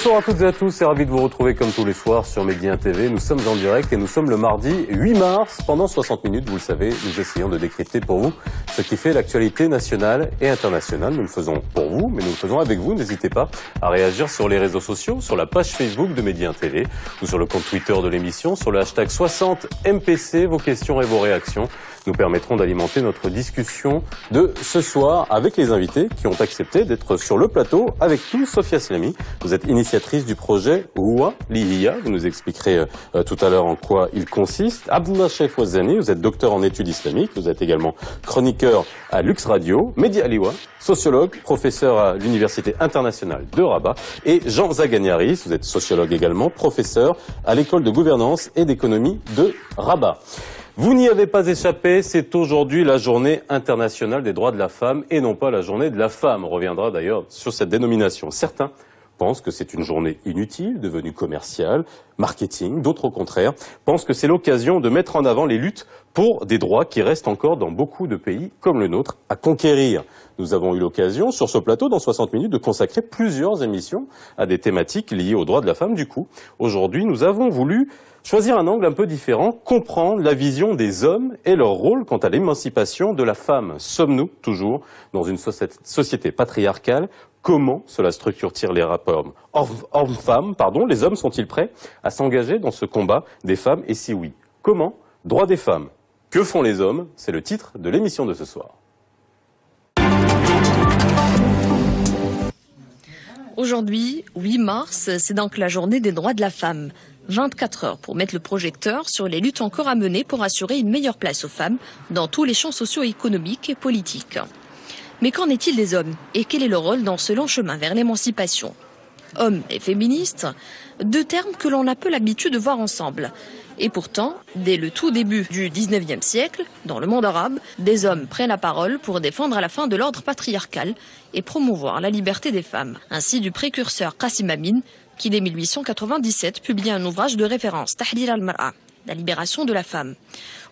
Bonsoir à toutes et à tous, c'est ravi de vous retrouver comme tous les soirs sur Média TV. Nous sommes en direct et nous sommes le mardi 8 mars. Pendant 60 minutes, vous le savez, nous essayons de décrypter pour vous ce qui fait l'actualité nationale et internationale. Nous le faisons pour vous, mais nous le faisons avec vous. N'hésitez pas à réagir sur les réseaux sociaux, sur la page Facebook de Média TV ou sur le compte Twitter de l'émission, sur le hashtag 60MPC. Vos questions et vos réactions nous permettront d'alimenter notre discussion de ce soir avec les invités qui ont accepté d'être sur le plateau avec nous. Sophia Slami, vous êtes initiatrice du projet Huwa Lihiya. Vous nous expliquerez tout à l'heure en quoi il consiste. Abdullah Chef Ouazani, vous êtes docteur en études islamiques. Vous êtes également chroniqueur à Lux Radio. Mehdi Aliwa, sociologue, professeur à l'Université internationale de Rabat. Et Jean Zaganiaris, vous êtes sociologue également, professeur à l'école de gouvernance et d'économie de Rabat. Vous n'y avez pas échappé, c'est aujourd'hui la journée internationale des droits de la femme et non pas la journée de la femme. On reviendra d'ailleurs sur cette dénomination. Certains pensent que c'est une journée inutile, devenue commerciale, marketing. D'autres, au contraire, pensent que c'est l'occasion de mettre en avant les luttes pour des droits qui restent encore dans beaucoup de pays comme le nôtre à conquérir. Nous avons eu l'occasion, sur ce plateau, dans 60 minutes, de consacrer plusieurs émissions à des thématiques liées aux droits de la femme. Du coup, aujourd'hui, nous avons voulu choisir un angle un peu différent, comprendre la vision des hommes et leur rôle quant à l'émancipation de la femme. Sommes-nous toujours dans une société patriarcale? Comment cela structure-t-il les rapports hommes-femmes? Les hommes sont-ils prêts à s'engager dans ce combat des femmes? Et si oui, comment? Droits des femmes. Que font les hommes? C'est le titre de l'émission de ce soir. Aujourd'hui, 8 mars, c'est donc la journée des droits de la femme. 24 heures pour mettre le projecteur sur les luttes encore à mener pour assurer une meilleure place aux femmes dans tous les champs socio-économiques et politiques. Mais qu'en est-il des hommes et quel est leur rôle dans ce long chemin vers l'émancipation? Hommes et féministes, deux termes que l'on a peu l'habitude de voir ensemble. Et pourtant, dès le tout début du 19e siècle, dans le monde arabe, des hommes prennent la parole pour défendre à la fin de l'ordre patriarcal et promouvoir la liberté des femmes. Ainsi du précurseur Qasim Amin, qui dès 1897 publie un ouvrage de référence, Tahrir al-Mar'a, la libération de la femme,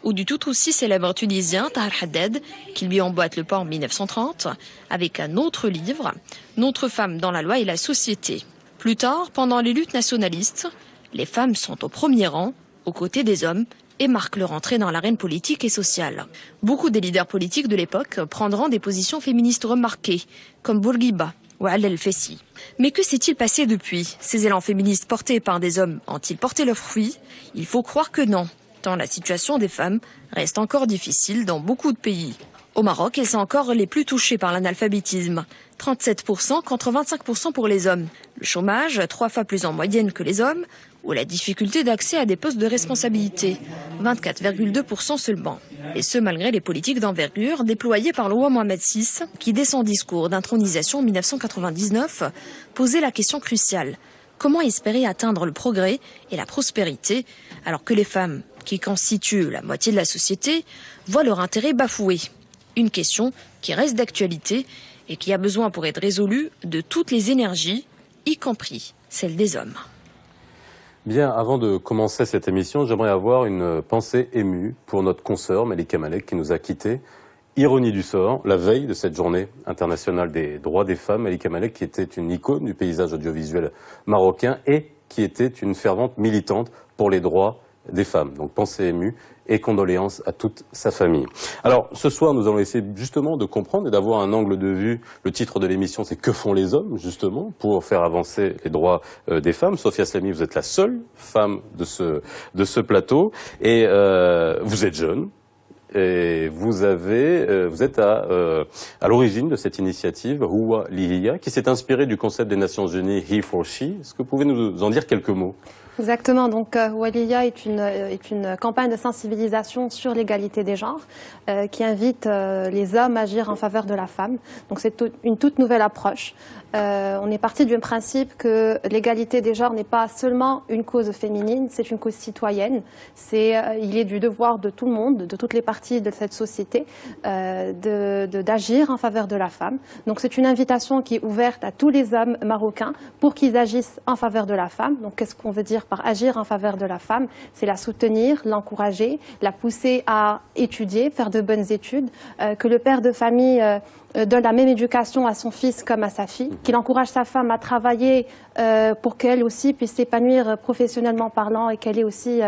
ou du tout aussi célèbre tunisien Tahar Haddad, qui lui emboîte le pas en 1930, avec un autre livre, Notre femme dans la loi et la société. Plus tard, pendant les luttes nationalistes, les femmes sont au premier rang, aux côtés des hommes, et marquent leur entrée dans l'arène politique et sociale. Beaucoup des leaders politiques de l'époque prendront des positions féministes remarquées, comme Bourguiba ou Alel Fessi. Mais que s'est-il passé depuis? Ces élans féministes portés par des hommes ont-ils porté leurs fruits? Il faut croire que non, tant la situation des femmes reste encore difficile dans beaucoup de pays. Au Maroc, elles sont encore les plus touchées par l'analphabétisme. 37% contre 25% pour les hommes. Le chômage, 3 fois plus en moyenne que les hommes, ou la difficulté d'accès à des postes de responsabilité, 24,2% seulement. Et ce, malgré les politiques d'envergure déployées par le roi Mohamed VI, qui, dès son discours d'intronisation en 1999, posait la question cruciale. Comment espérer atteindre le progrès et la prospérité, alors que les femmes, qui constituent la moitié de la société, voient leur intérêt bafoué? Une question qui reste d'actualité et qui a besoin, pour être résolue, de toutes les énergies, y compris celle des hommes. Bien, avant de commencer cette émission, j'aimerais avoir une pensée émue pour notre consoeur Malika Malek qui nous a quittés. Ironie du sort, la veille de cette journée internationale des droits des femmes, Malika Malek qui était une icône du paysage audiovisuel marocain et qui était une fervente militante pour les droits des femmes. Donc pensée émue et condoléances à toute sa famille. Alors ce soir nous allons essayer justement de comprendre et d'avoir un angle de vue. Le titre de l'émission c'est Que font les hommes justement pour faire avancer les droits des femmes. Sophia Slami, vous êtes la seule femme de ce plateau et vous êtes jeune. Et vous êtes à l'origine de cette initiative Huwa Lihiya qui s'est inspirée du concept des Nations Unies He for She. Est-ce que vous pouvez nous en dire quelques mots? Exactement, donc Huwa Lihiya est une campagne de sensibilisation sur l'égalité des genres qui invite les hommes à agir en faveur de la femme. Donc c'est une toute nouvelle approche. On est parti du principe que l'égalité des genres n'est pas seulement une cause féminine, c'est une cause citoyenne. Il est du devoir de tout le monde, de toutes les parties de cette société, d'agir en faveur de la femme. Donc c'est une invitation qui est ouverte à tous les hommes marocains pour qu'ils agissent en faveur de la femme. Donc qu'est-ce qu'on veut dire dire par agir en faveur de la femme, c'est la soutenir, l'encourager, la pousser à étudier, faire de bonnes études, que le père de famille donne la même éducation à son fils comme à sa fille, qu'il encourage sa femme à travailler pour qu'elle aussi puisse s'épanouir professionnellement parlant et qu'elle ait aussi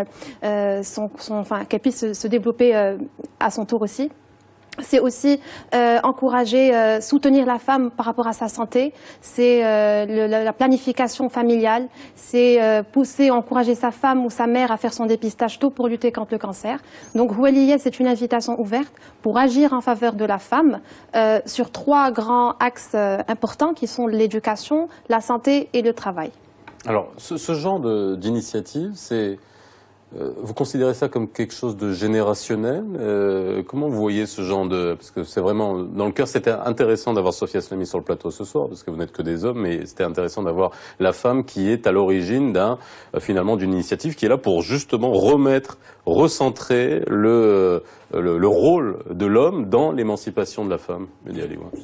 qu'elle puisse se développer à son tour aussi. C'est aussi encourager, soutenir la femme par rapport à sa santé, c'est la planification familiale, c'est pousser, encourager sa femme ou sa mère à faire son dépistage tôt pour lutter contre le cancer. Donc Houaliya, c'est une invitation ouverte pour agir en faveur de la femme sur 3 grands axes importants qui sont l'éducation, la santé et le travail. Alors, ce genre d'initiative, c'est... vous considérez ça comme quelque chose de générationnel? Comment vous voyez ce genre de... Parce que c'est vraiment... Dans le cœur, c'était intéressant d'avoir Sophia Slamy sur le plateau ce soir, parce que vous n'êtes que des hommes, mais c'était intéressant d'avoir la femme qui est à l'origine finalement d'une initiative qui est là pour justement recentrer le rôle de l'homme dans l'émancipation de la femme.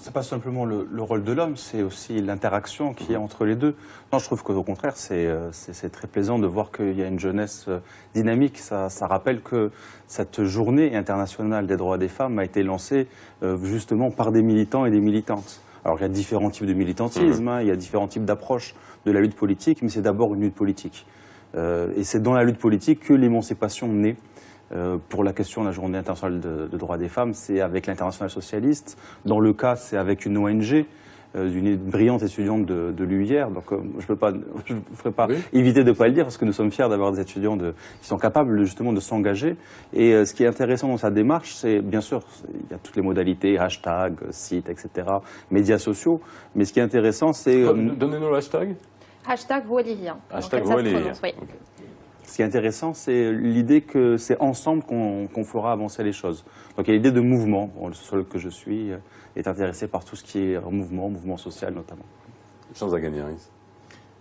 C'est pas simplement le rôle de l'homme, c'est aussi l'interaction qu'il y a entre les deux. Non, je trouve qu'au contraire, c'est très plaisant de voir qu'il y a une jeunesse dynamique. Ça rappelle que cette journée internationale des droits des femmes a été lancée justement par des militants et des militantes. Alors il y a différents types de militantisme, il y a différents types d'approches de la lutte politique, mais c'est d'abord une lutte politique. Et c'est dans la lutte politique que l'émancipation naît. Pour la question de la journée internationale de droits des femmes, c'est avec l'internationale socialiste. Dans le cas, c'est avec une ONG, d'une brillante étudiante de l'UIR. Donc je ne ferai pas éviter de ne pas le dire, parce que nous sommes fiers d'avoir des étudiants qui sont capables justement de s'engager. Et ce qui est intéressant dans sa démarche, c'est bien sûr, il y a toutes les modalités, hashtag, site, etc., médias sociaux. Mais ce qui est intéressant, c'est... Donnez-nous le hashtag. Hashtag Houaliya. Hashtag Houaliya. Ce qui est intéressant, c'est l'idée que c'est ensemble qu'on fera avancer les choses. Donc il y a l'idée de mouvement. Bon, le seul que je suis est intéressé par tout ce qui est mouvement social notamment. Jean Zaganieris.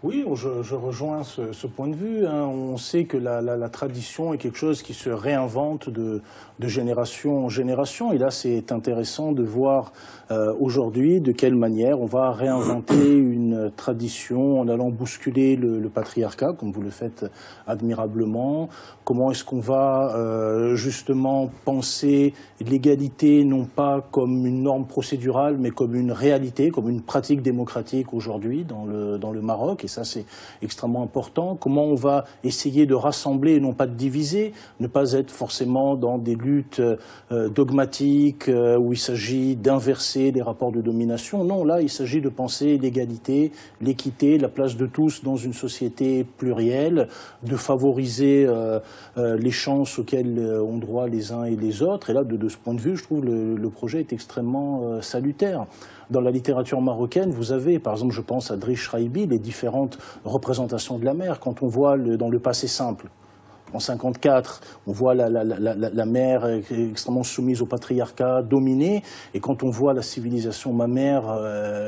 Oui, je rejoins ce point de vue. On sait que la tradition est quelque chose qui se réinvente de génération en génération. Et là, c'est intéressant de voir aujourd'hui de quelle manière on va réinventer une tradition en allant bousculer le patriarcat, comme vous le faites admirablement. Comment est-ce qu'on va justement penser l'égalité non pas comme une norme procédurale, mais comme une réalité, comme une pratique démocratique aujourd'hui dans le Maroc. Et ça, c'est extrêmement important. Comment on va essayer de rassembler et non pas de diviser, ne pas être forcément dans des luttes dogmatiques où il s'agit d'inverser les rapports de domination. Non, là, il s'agit de penser l'égalité, l'équité, la place de tous dans une société plurielle, de favoriser les chances auxquelles ont droit les uns et les autres. Et là, de ce point de vue, je trouve le projet est extrêmement salutaire. Dans la littérature marocaine, vous avez, par exemple, je pense à Driss Shraibi, les différentes représentations de la mère. Quand on voit dans le passé simple, en 54, on voit la mère extrêmement soumise au patriarcat, dominée. Et quand on voit la civilisation mammaire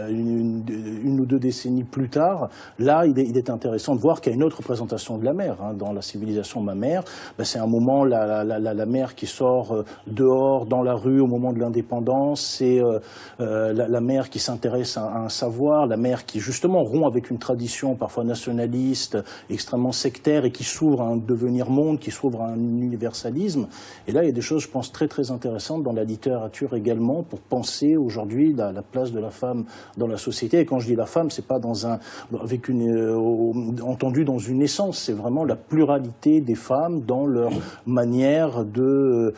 une ou deux décennies plus tard, là, il est intéressant de voir qu'il y a une autre représentation de la mère. Dans la civilisation mammaire, c'est un moment, la mère qui sort dehors, dans la rue, au moment de l'indépendance. C'est la mère qui s'intéresse à un savoir, la mère qui, justement, rompt avec une tradition parfois nationaliste, extrêmement sectaire, et qui s'ouvre à un devenir monde, qui s'ouvre à un universalisme. Et là, il y a des choses, je pense, très très intéressantes dans la littérature également, pour penser aujourd'hui la place de la femme dans la société. Et quand je dis la femme, c'est pas entendu dans une essence, c'est vraiment la pluralité des femmes dans leur manière de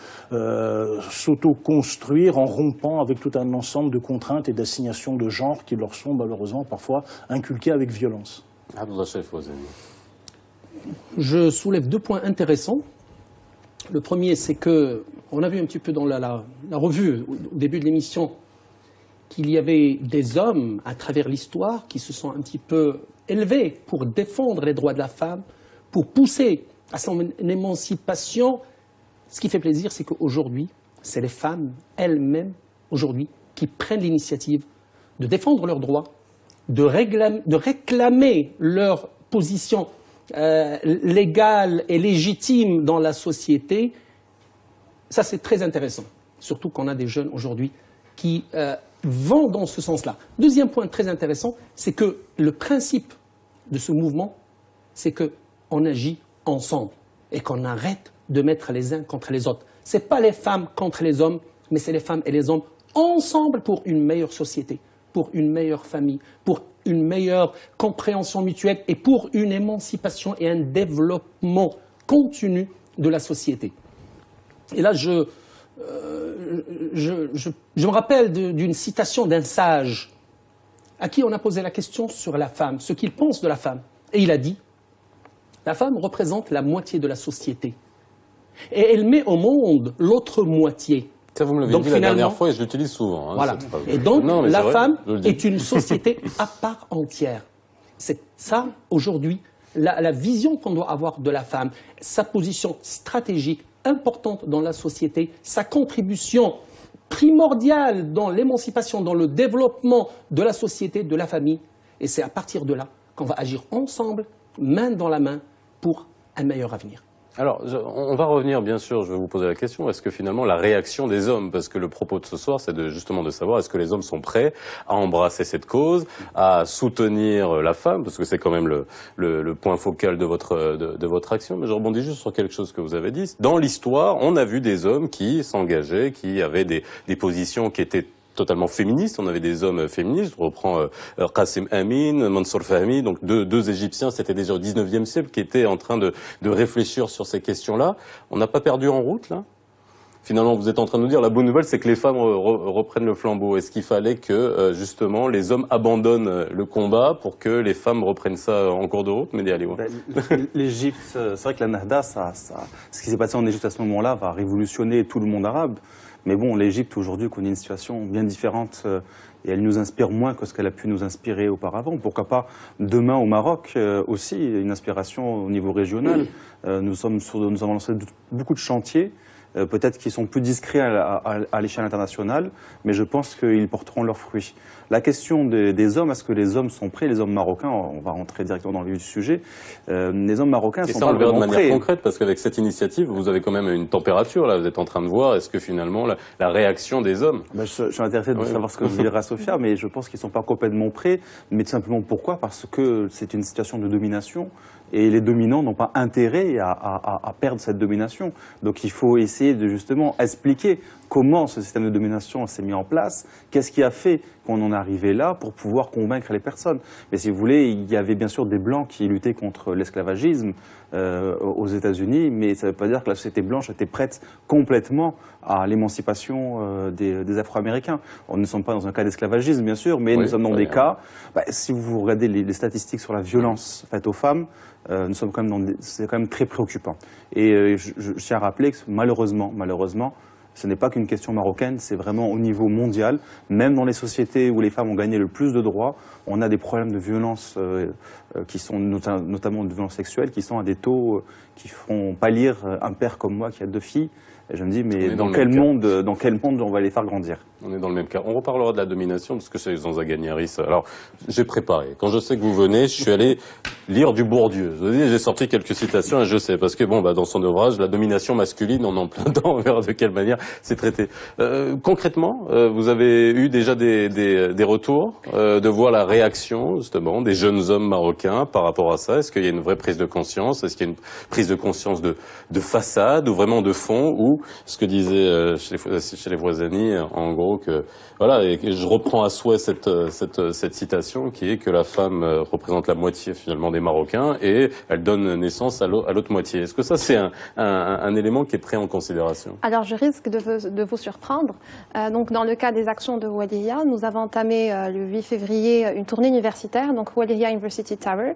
s'auto-construire en rompant avec tout un ensemble de contraintes et d'assignations de genre qui leur sont malheureusement parfois inculquées avec violence. Abdullah Cheifouazeni. Je soulève 2 points intéressants. Le premier, c'est que on a vu un petit peu dans la revue, au début de l'émission, qu'il y avait des hommes à travers l'histoire qui se sont un petit peu élevés pour défendre les droits de la femme, pour pousser à son émancipation. Ce qui fait plaisir, c'est qu'aujourd'hui, c'est les femmes elles-mêmes, aujourd'hui, qui prennent l'initiative de défendre leurs droits, de réclamer leur position légale et légitime dans la société. Ça, c'est très intéressant, surtout qu'on a des jeunes aujourd'hui qui vont dans ce sens-là. Deuxième point très intéressant, c'est que le principe de ce mouvement, c'est que on agit ensemble et qu'on arrête de mettre les uns contre les autres. Ce n'est pas les femmes contre les hommes, mais c'est les femmes et les hommes ensemble pour une meilleure société, pour une meilleure famille, pour une meilleure compréhension mutuelle et pour une émancipation et un développement continu de la société. Et là, je me rappelle d'une citation d'un sage à qui on a posé la question sur la femme, ce qu'il pense de la femme. Et il a dit, la femme représente la moitié de la société. Et elle met au monde l'autre moitié. Ça, vous me l'avez dit la dernière fois et je l'utilise souvent. Hein, voilà. Et donc, non, la vrai, femme est une société à part entière. C'est ça, aujourd'hui, la vision qu'on doit avoir de la femme, sa position stratégique importante dans la société, sa contribution primordiale dans l'émancipation, dans le développement de la société, de la famille. Et c'est à partir de là qu'on va agir ensemble, main dans la main, pour un meilleur avenir. Alors, on va revenir, bien sûr, je vais vous poser la question, est-ce que finalement la réaction des hommes, parce que le propos de ce soir, c'est justement de savoir est-ce que les hommes sont prêts à embrasser cette cause, à soutenir la femme, parce que c'est quand même le point focal de votre action. Mais je rebondis juste sur quelque chose que vous avez dit. Dans l'histoire, on a vu des hommes qui s'engageaient, qui avaient des positions qui étaient totalement féministes. On avait des hommes féministes. Je reprends Qassim Amin, Mansour Fahmi, donc deux Égyptiens, c'était déjà au 19e siècle, qui étaient en train de réfléchir sur ces questions-là. On n'a pas perdu en route, là? Finalement, vous êtes en train de nous dire, la bonne nouvelle, c'est que les femmes reprennent le flambeau. Est-ce qu'il fallait que, justement, les hommes abandonnent le combat pour que les femmes reprennent ça en cours de route? Mehdi Aliou. L'Égypte, c'est vrai que la Nahda, ce qui s'est passé en Égypte à ce moment-là va révolutionner tout le monde arabe. Mais bon, l'Égypte aujourd'hui connaît une situation bien différente et elle nous inspire moins que ce qu'elle a pu nous inspirer auparavant. Pourquoi pas demain au Maroc aussi, une inspiration au niveau régional. Nous avons lancé beaucoup de chantiers. Peut-être qu'ils sont plus discrets à l'échelle internationale, mais je pense qu'ils porteront leurs fruits. La question des hommes, est-ce que les hommes sont prêts? Les hommes marocains, on va rentrer directement dans le vif du sujet, les hommes marocains sont pas vraiment prêts. Et ça, on le verra de manière concrète, parce qu'avec cette initiative, vous avez quand même une température, là, vous êtes en train de voir, est-ce que finalement, la réaction des hommes... Je suis intéressé de savoir ce que vous dira Sophia, mais je pense qu'ils ne sont pas complètement prêts, mais tout simplement pourquoi? Parce que c'est une situation de domination. Et les dominants n'ont pas intérêt à perdre cette domination. Donc il faut essayer de justement expliquer comment ce système de domination s'est mis en place, qu'est-ce qui a fait qu'on en est arrivé là pour pouvoir convaincre les personnes. Mais si vous voulez, il y avait bien sûr des Blancs qui luttaient contre l'esclavagisme aux États-Unis, mais ça ne veut pas dire que la société blanche était prête complètement à l'émancipation des Afro-Américains. On ne sommes pas dans un cas d'esclavagisme, bien sûr, mais nous sommes dans des cas... si vous regardez les statistiques sur la violence faite aux femmes, nous sommes quand même c'est quand même très préoccupant. Et je tiens à rappeler que malheureusement, ce n'est pas qu'une question marocaine, c'est vraiment au niveau mondial. Même dans les sociétés où les femmes ont gagné le plus de droits, on a des problèmes de violence qui sont notamment de violence sexuelle, qui sont à des taux qui font pâlir un père comme moi qui a 2 filles. Et je me dis, mais dans quel monde on va les faire grandir? On est dans le même cas. On reparlera de la domination, parce que c'est dans Zagagnaris. Alors, j'ai préparé. Quand je sais que vous venez, je suis allé lire du Bourdieu. Je vous dis, j'ai sorti quelques citations, et je sais, parce que dans son ouvrage, la domination masculine, on est en plein dedans, on verra de quelle manière c'est traité. Concrètement, vous avez eu déjà des retours, de voir la réaction, justement, des jeunes hommes marocains par rapport à ça? Est-ce qu'il y a une vraie prise de conscience? Est-ce qu'il y a une prise de conscience de façade, ou vraiment de fond, ou ce que disait chez les Voisani, en gros, que voilà, et je reprends à souhait cette citation qui est que la femme représente la moitié finalement des Marocains et elle donne naissance à l'autre moitié. Est-ce que ça c'est un élément qui est pris en considération? Alors je risque de vous surprendre. Donc dans le cas des actions de Oualiya, nous avons entamé le 8 février une tournée universitaire, donc Oualiya University Tower,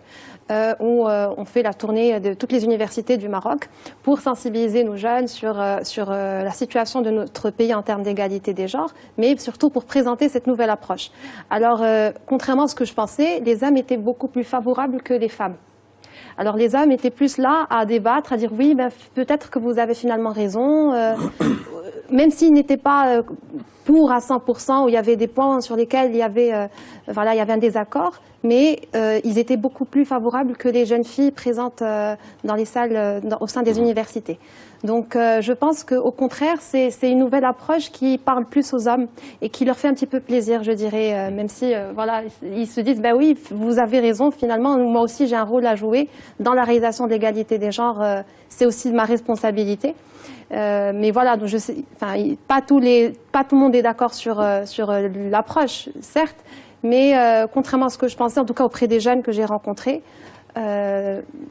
où on fait la tournée de toutes les universités du Maroc pour sensibiliser nos jeunes sur la situation de notre pays en termes d'égalité des genres, mais surtout pour présenter cette nouvelle approche. Alors, contrairement à ce que je pensais, les hommes étaient beaucoup plus favorables que les femmes. Alors les hommes étaient plus là à débattre, à dire oui, peut-être que vous avez finalement raison, même s'ils n'étaient pas pour à 100%, où il y avait des points sur lesquels il y avait un désaccord, mais ils étaient beaucoup plus favorables que les jeunes filles présentes dans les salles au sein des universités. Donc je pense qu'au contraire, c'est une nouvelle approche qui parle plus aux hommes et qui leur fait un petit peu plaisir, je dirais, même si voilà, ils se disent, oui, vous avez raison, finalement, moi aussi j'ai un rôle à jouer dans la réalisation de l'égalité des genres, c'est aussi ma responsabilité. Mais voilà, donc je sais, pas tout le monde est d'accord sur l'approche, certes, mais contrairement à ce que je pensais, en tout cas auprès des jeunes que j'ai rencontrés,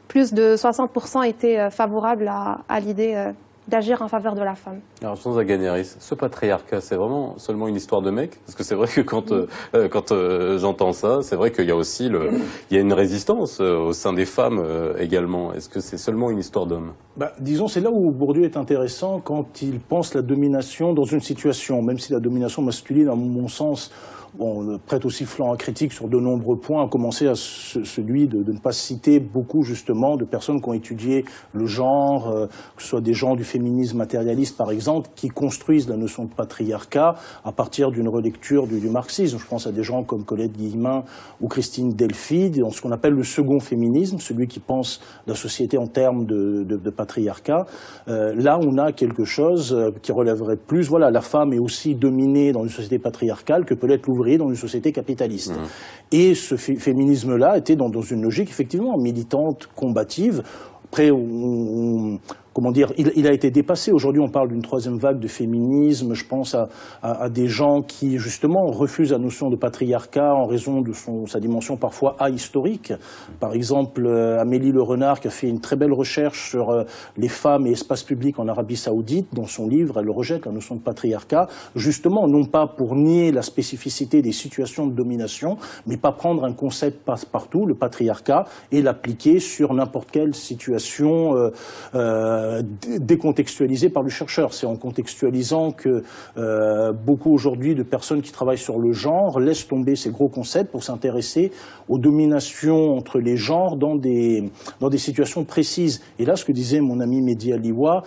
plus de 60% étaient favorables à l'idée d'agir en faveur de la femme. Alors, Jean Zaganiaris, ce patriarcat, c'est vraiment seulement une histoire de mec? Parce que c'est vrai que quand j'entends ça, c'est vrai qu'il y a aussi il y a une résistance au sein des femmes également. Est-ce que c'est seulement une histoire d'hommes? Disons, c'est là où Bourdieu est intéressant quand il pense la domination dans une situation, même si la domination masculine, à mon sens, prête aussi flanc à critique sur de nombreux points, à commencer à celui de ne pas citer beaucoup justement de personnes qui ont étudié le genre, que ce soit des gens du féminisme matérialiste par exemple, qui construisent la notion de patriarcat à partir d'une relecture du marxisme. Je pense à des gens comme Colette Guillemin ou Christine Delphi, dans ce qu'on appelle le second féminisme, celui qui pense la société en termes de patriarcat. Là, on a quelque chose qui relèverait plus, voilà, la femme est aussi dominée dans une société patriarcale que peut l'être l'ouvrier dans une société capitaliste. Et ce féminisme-là était dans une logique effectivement militante, combative. Après, comment dire, il a été dépassé. Aujourd'hui, on parle d'une troisième vague de féminisme. Je pense à des gens qui, justement, refusent la notion de patriarcat en raison de sa dimension parfois ahistorique. Par exemple, Amélie Le Renard, qui a fait une très belle recherche sur les femmes et espaces publics en Arabie Saoudite. Dans son livre, elle rejette la notion de patriarcat, justement, non pas pour nier la spécificité des situations de domination, mais pas prendre un concept passe-partout, le patriarcat, et l'appliquer sur n'importe quelle situation décontextualisée par le chercheur. C'est en contextualisant que beaucoup aujourd'hui de personnes qui travaillent sur le genre laissent tomber ces gros concepts pour s'intéresser aux dominations entre les genres dans des situations précises. Et là, ce que disait mon ami Mehdi Aliwa,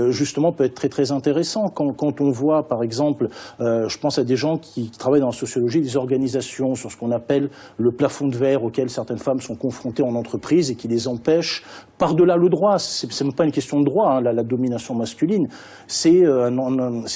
justement, peut être très très intéressant. Quand on voit, par exemple, je pense à des gens qui travaillent dans la sociologie des organisations sur ce qu'on appelle le plafond de verre auquel certaines femmes sont confrontées en entreprise et qui les empêche par-delà le droit, c'est même pas une question de droit, hein, la domination masculine, c'est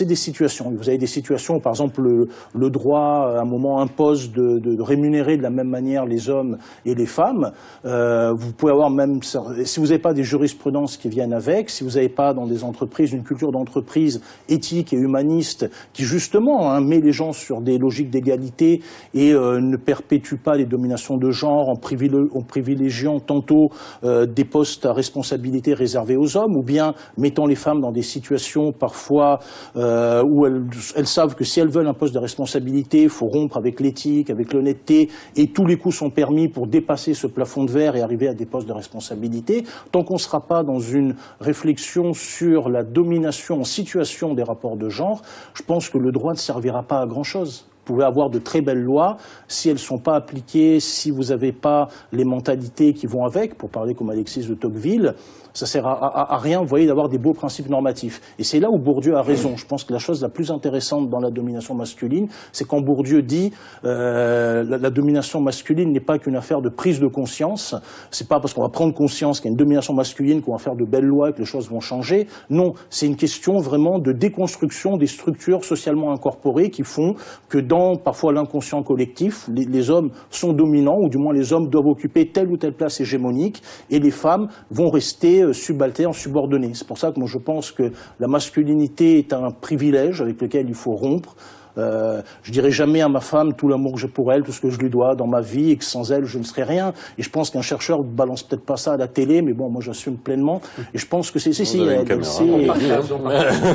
des situations. Vous avez des situations où, par exemple, le droit, à un moment, impose de rémunérer de la même manière les hommes et les femmes. Vous pouvez avoir même, si vous n'avez pas des jurisprudences qui viennent avec, si vous n'avez pas dans des entreprises une culture d'entreprise éthique et humaniste qui, justement, met les gens sur des logiques d'égalité et ne perpétue pas les dominations de genre en privilégiant tantôt des postes à responsabilité réservés aux hommes, ou bien mettant les femmes dans des situations parfois où elles savent que si elles veulent un poste de responsabilité, il faut rompre avec l'éthique, avec l'honnêteté, et tous les coups sont permis pour dépasser ce plafond de verre et arriver à des postes de responsabilité. Tant qu'on ne sera pas dans une réflexion sur la domination en situation des rapports de genre, je pense que le droit ne servira pas à grand-chose. Vous pouvez avoir de très belles lois, si elles ne sont pas appliquées, si vous n'avez pas les mentalités qui vont avec, pour parler comme Alexis de Tocqueville, ça sert à rien, vous voyez, d'avoir des beaux principes normatifs. Et c'est là où Bourdieu a raison. Je pense que la chose la plus intéressante dans la domination masculine, c'est quand Bourdieu dit la domination masculine n'est pas qu'une affaire de prise de conscience. C'est pas parce qu'on va prendre conscience qu'il y a une domination masculine qu'on va faire de belles lois et que les choses vont changer. Non, c'est une question vraiment de déconstruction des structures socialement incorporées qui font que dans parfois l'inconscient collectif, les hommes sont dominants, ou du moins les hommes doivent occuper telle ou telle place hégémonique, et les femmes vont rester subalternes, subordonnées. C'est pour ça que moi je pense que la masculinité est un privilège avec lequel il faut rompre. Je dirai jamais à ma femme tout l'amour que j'ai pour elle, tout ce que je lui dois dans ma vie, et que sans elle je ne serais rien. Et je pense qu'un chercheur ne balance peut-être pas ça à la télé, mais bon, moi j'assume pleinement. Et je pense que c'est elle sait,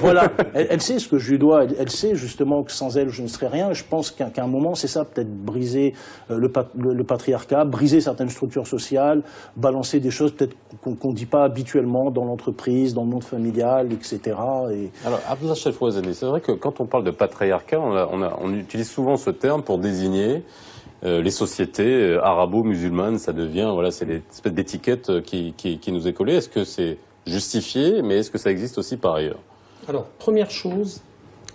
voilà, elle sait ce que je lui dois. Elle sait justement que sans elle je ne serais rien. Et je pense qu'à un moment c'est ça, peut-être briser le patriarcat, briser certaines structures sociales, balancer des choses peut-être qu'on dit pas habituellement dans l'entreprise, dans le monde familial, etc. Alors, Abdullah Chelfouazani, c'est vrai que quand on parle de patriarcat, on utilise souvent ce terme pour désigner les sociétés arabo-musulmanes. Ça devient, voilà, c'est l'espèce d'étiquette qui nous est collée. Est-ce que c'est justifié, mais est-ce que ça existe aussi par ailleurs? Alors, première chose,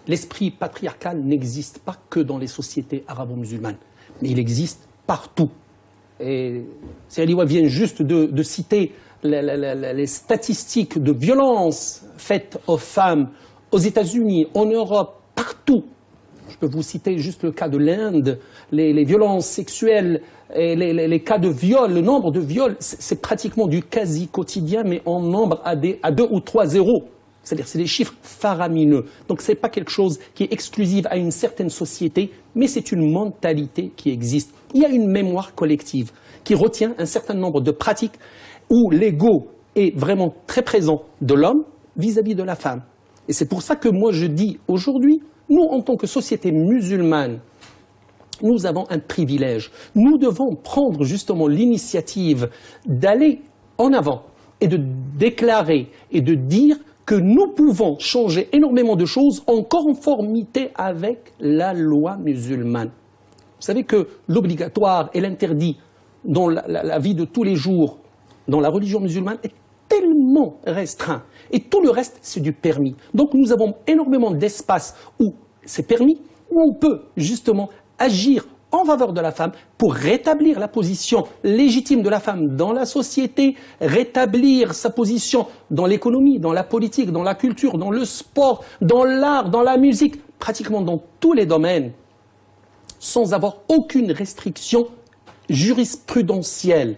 l'esprit patriarcal n'existe pas que dans les sociétés arabo-musulmanes, mais il existe partout. et Aliwa vient juste de citer les statistiques de violence faites aux femmes aux États-Unis, en Europe, partout. Je peux vous citer juste le cas de l'Inde, les violences sexuelles, et les cas de viol, le nombre de viols, c'est pratiquement du quasi quotidien, mais en nombre à 2 ou 3 zéros. C'est-à-dire c'est des chiffres faramineux. Donc ce n'est pas quelque chose qui est exclusif à une certaine société, mais c'est une mentalité qui existe. Il y a une mémoire collective qui retient un certain nombre de pratiques où l'ego est vraiment très présent de l'homme vis-à-vis de la femme. Et c'est pour ça que moi je dis aujourd'hui, nous en tant que société musulmane, nous avons un privilège. Nous devons prendre justement l'initiative d'aller en avant et de déclarer et de dire que nous pouvons changer énormément de choses en conformité avec la loi musulmane. Vous savez que l'obligatoire et l'interdit dans la vie de tous les jours, dans la religion musulmane, est tellement restreint. Et tout le reste, c'est du permis. Donc nous avons énormément d'espace où c'est permis, où on peut justement agir en faveur de la femme pour rétablir la position légitime de la femme dans la société, rétablir sa position dans l'économie, dans la politique, dans la culture, dans le sport, dans l'art, dans la musique, pratiquement dans tous les domaines, sans avoir aucune restriction jurisprudentielle.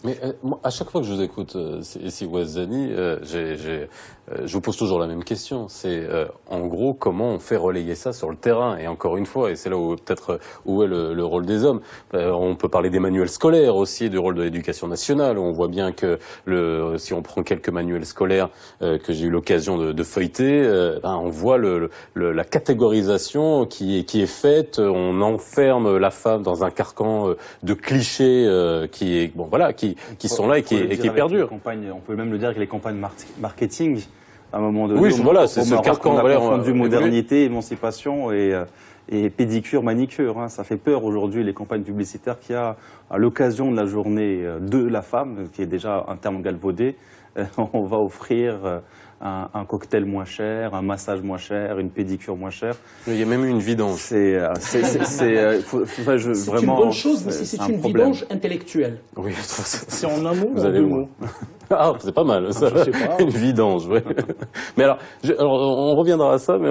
Mais moi, à chaque fois que je vous écoute, Siwaz Zani, je vous pose toujours la même question. C'est en gros comment on fait relayer ça sur le terrain. Et encore une fois, et c'est là où peut-être où est le rôle des hommes. On peut parler des manuels scolaires aussi, du rôle de l'éducation nationale. On voit bien que si on prend quelques manuels scolaires que j'ai eu l'occasion de feuilleter, on voit la catégorisation qui est faite. On enferme la femme dans un carcan de clichés qui est qui sont là et qui perdurent. On peut même le dire avec les campagnes marketing, à un moment donné. Oui, voilà, c'est ce carcan. On a confondu modernité, émancipation et pédicure, manicure. Hein. Ça fait peur aujourd'hui, les campagnes publicitaires, qu'il y a à l'occasion de la journée de la femme, qui est déjà un terme galvaudé, on va offrir un cocktail moins cher, un massage moins cher, une pédicure moins chère. Il y a même eu une vidange. C'est une bonne chose, mais c'est une vidange intellectuelle. Oui, c'est en un mot ou en 2 mots? Ah, c'est pas mal, ça. Je sais pas. Une vidange, oui. Mais alors, on reviendra à ça, mais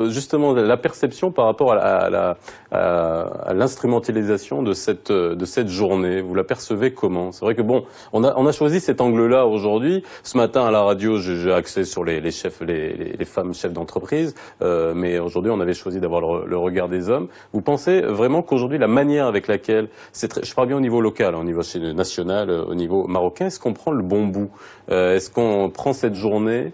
justement, la perception par rapport à l'instrumentalisation de cette journée, vous la percevez comment? C'est vrai que bon, on a choisi cet angle-là aujourd'hui. Ce matin, à la radio, j'ai axé sur les chefs, les femmes chefs d'entreprise, mais aujourd'hui, on avait choisi d'avoir le regard des hommes. Vous pensez vraiment qu'aujourd'hui, la manière avec laquelle, je parle bien au niveau local, au niveau national, au niveau marocain, est-ce qu'on prend le bon bout? Est-ce qu'on prend cette journée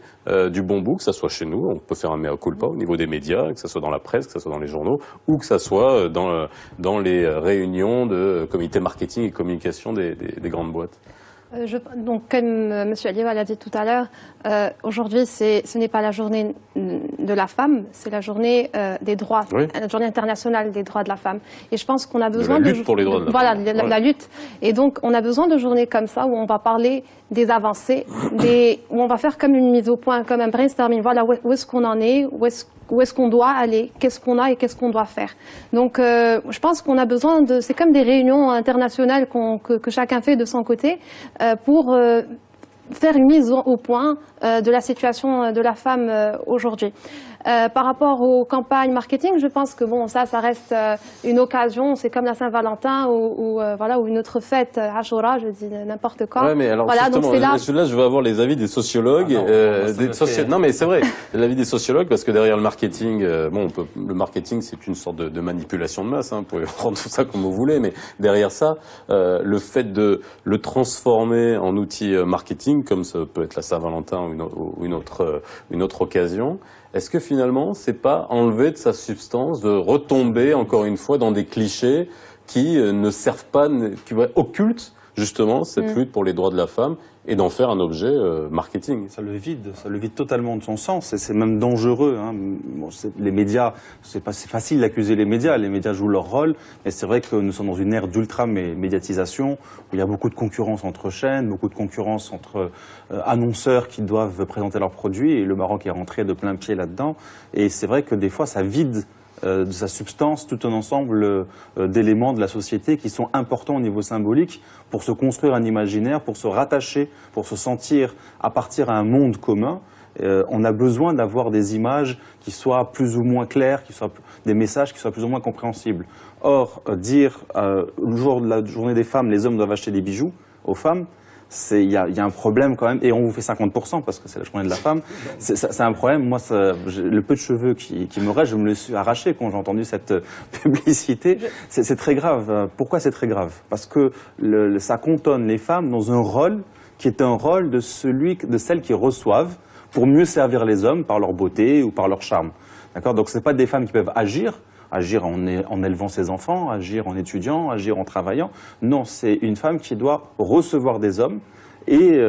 du bon bout, que ça soit chez nous, on peut faire un mea culpa au niveau des médias, que ça soit dans la presse, que ça soit dans les journaux, ou que ça soit dans les réunions de comité marketing et communication des grandes boîtes? Donc, comme M. Aliwa l'a dit tout à l'heure, aujourd'hui, ce n'est pas la journée de la femme, c'est la journée des droits, oui. La journée internationale des droits de la femme. Et je pense qu'on a besoin de la lutte pour les droits de la femme. Voilà, la lutte. Et donc, on a besoin de journées comme ça où on va parler des avancées, où on va faire comme une mise au point, comme un brainstorming. Voilà, où est-ce qu'on en est, où est-ce qu'on doit aller, qu'est-ce qu'on a et qu'est-ce qu'on doit faire. Donc, je pense qu'on a besoin c'est comme des réunions internationales que chacun fait de son côté pour faire une mise au point de la situation de la femme aujourd'hui. Par rapport aux campagnes marketing, je pense que bon, ça reste une occasion. C'est comme la Saint-Valentin ou une autre fête, Ashura, je dis n'importe quoi. Ouais, mais alors voilà, justement, donc là, je veux avoir les avis des sociologues. Non, mais c'est vrai, l'avis des sociologues, parce que derrière le marketing, le marketing, c'est une sorte de manipulation de masse. Hein, vous pouvez prendre tout ça comme vous voulez, mais derrière ça, le fait de le transformer en outil marketing, comme ça peut être la Saint-Valentin ou une autre occasion. Est-ce que finalement, c'est pas enlever de sa substance, de retomber encore une fois dans des clichés qui ne servent pas, qui occultent justement cette lutte pour les droits de la femme et d'en faire un objet marketing? Ça le vide totalement de son sens et c'est même dangereux. Hein. Bon, les médias, c'est facile d'accuser les médias jouent leur rôle, mais c'est vrai que nous sommes dans une ère d'ultra-médiatisation où il y a beaucoup de concurrence entre chaînes, beaucoup de concurrence entre annonceurs qui doivent présenter leurs produits et le Maroc est rentré de plein pied là-dedans. Et c'est vrai que des fois, ça vide de sa substance, tout un ensemble d'éléments de la société qui sont importants au niveau symbolique pour se construire un imaginaire, pour se rattacher, pour se sentir appartenir à un monde commun. On a besoin d'avoir des images qui soient plus ou moins claires, des messages qui soient plus ou moins compréhensibles. Or, dire le jour de la journée des femmes, les hommes doivent acheter des bijoux aux femmes, il y a un problème quand même, et on vous fait 50% parce que c'est la journée de la femme. C'est un problème. Moi, le peu de cheveux qui me reste, je me le suis arraché quand j'ai entendu cette publicité. C'est très grave. Pourquoi c'est très grave? Parce que ça cantonne les femmes dans un rôle qui est un rôle de celles qui reçoivent pour mieux servir les hommes par leur beauté ou par leur charme. D'accord? Donc ce n'est pas des femmes qui peuvent agir en élevant ses enfants, agir en étudiant, agir en travaillant. Non, c'est une femme qui doit recevoir des hommes et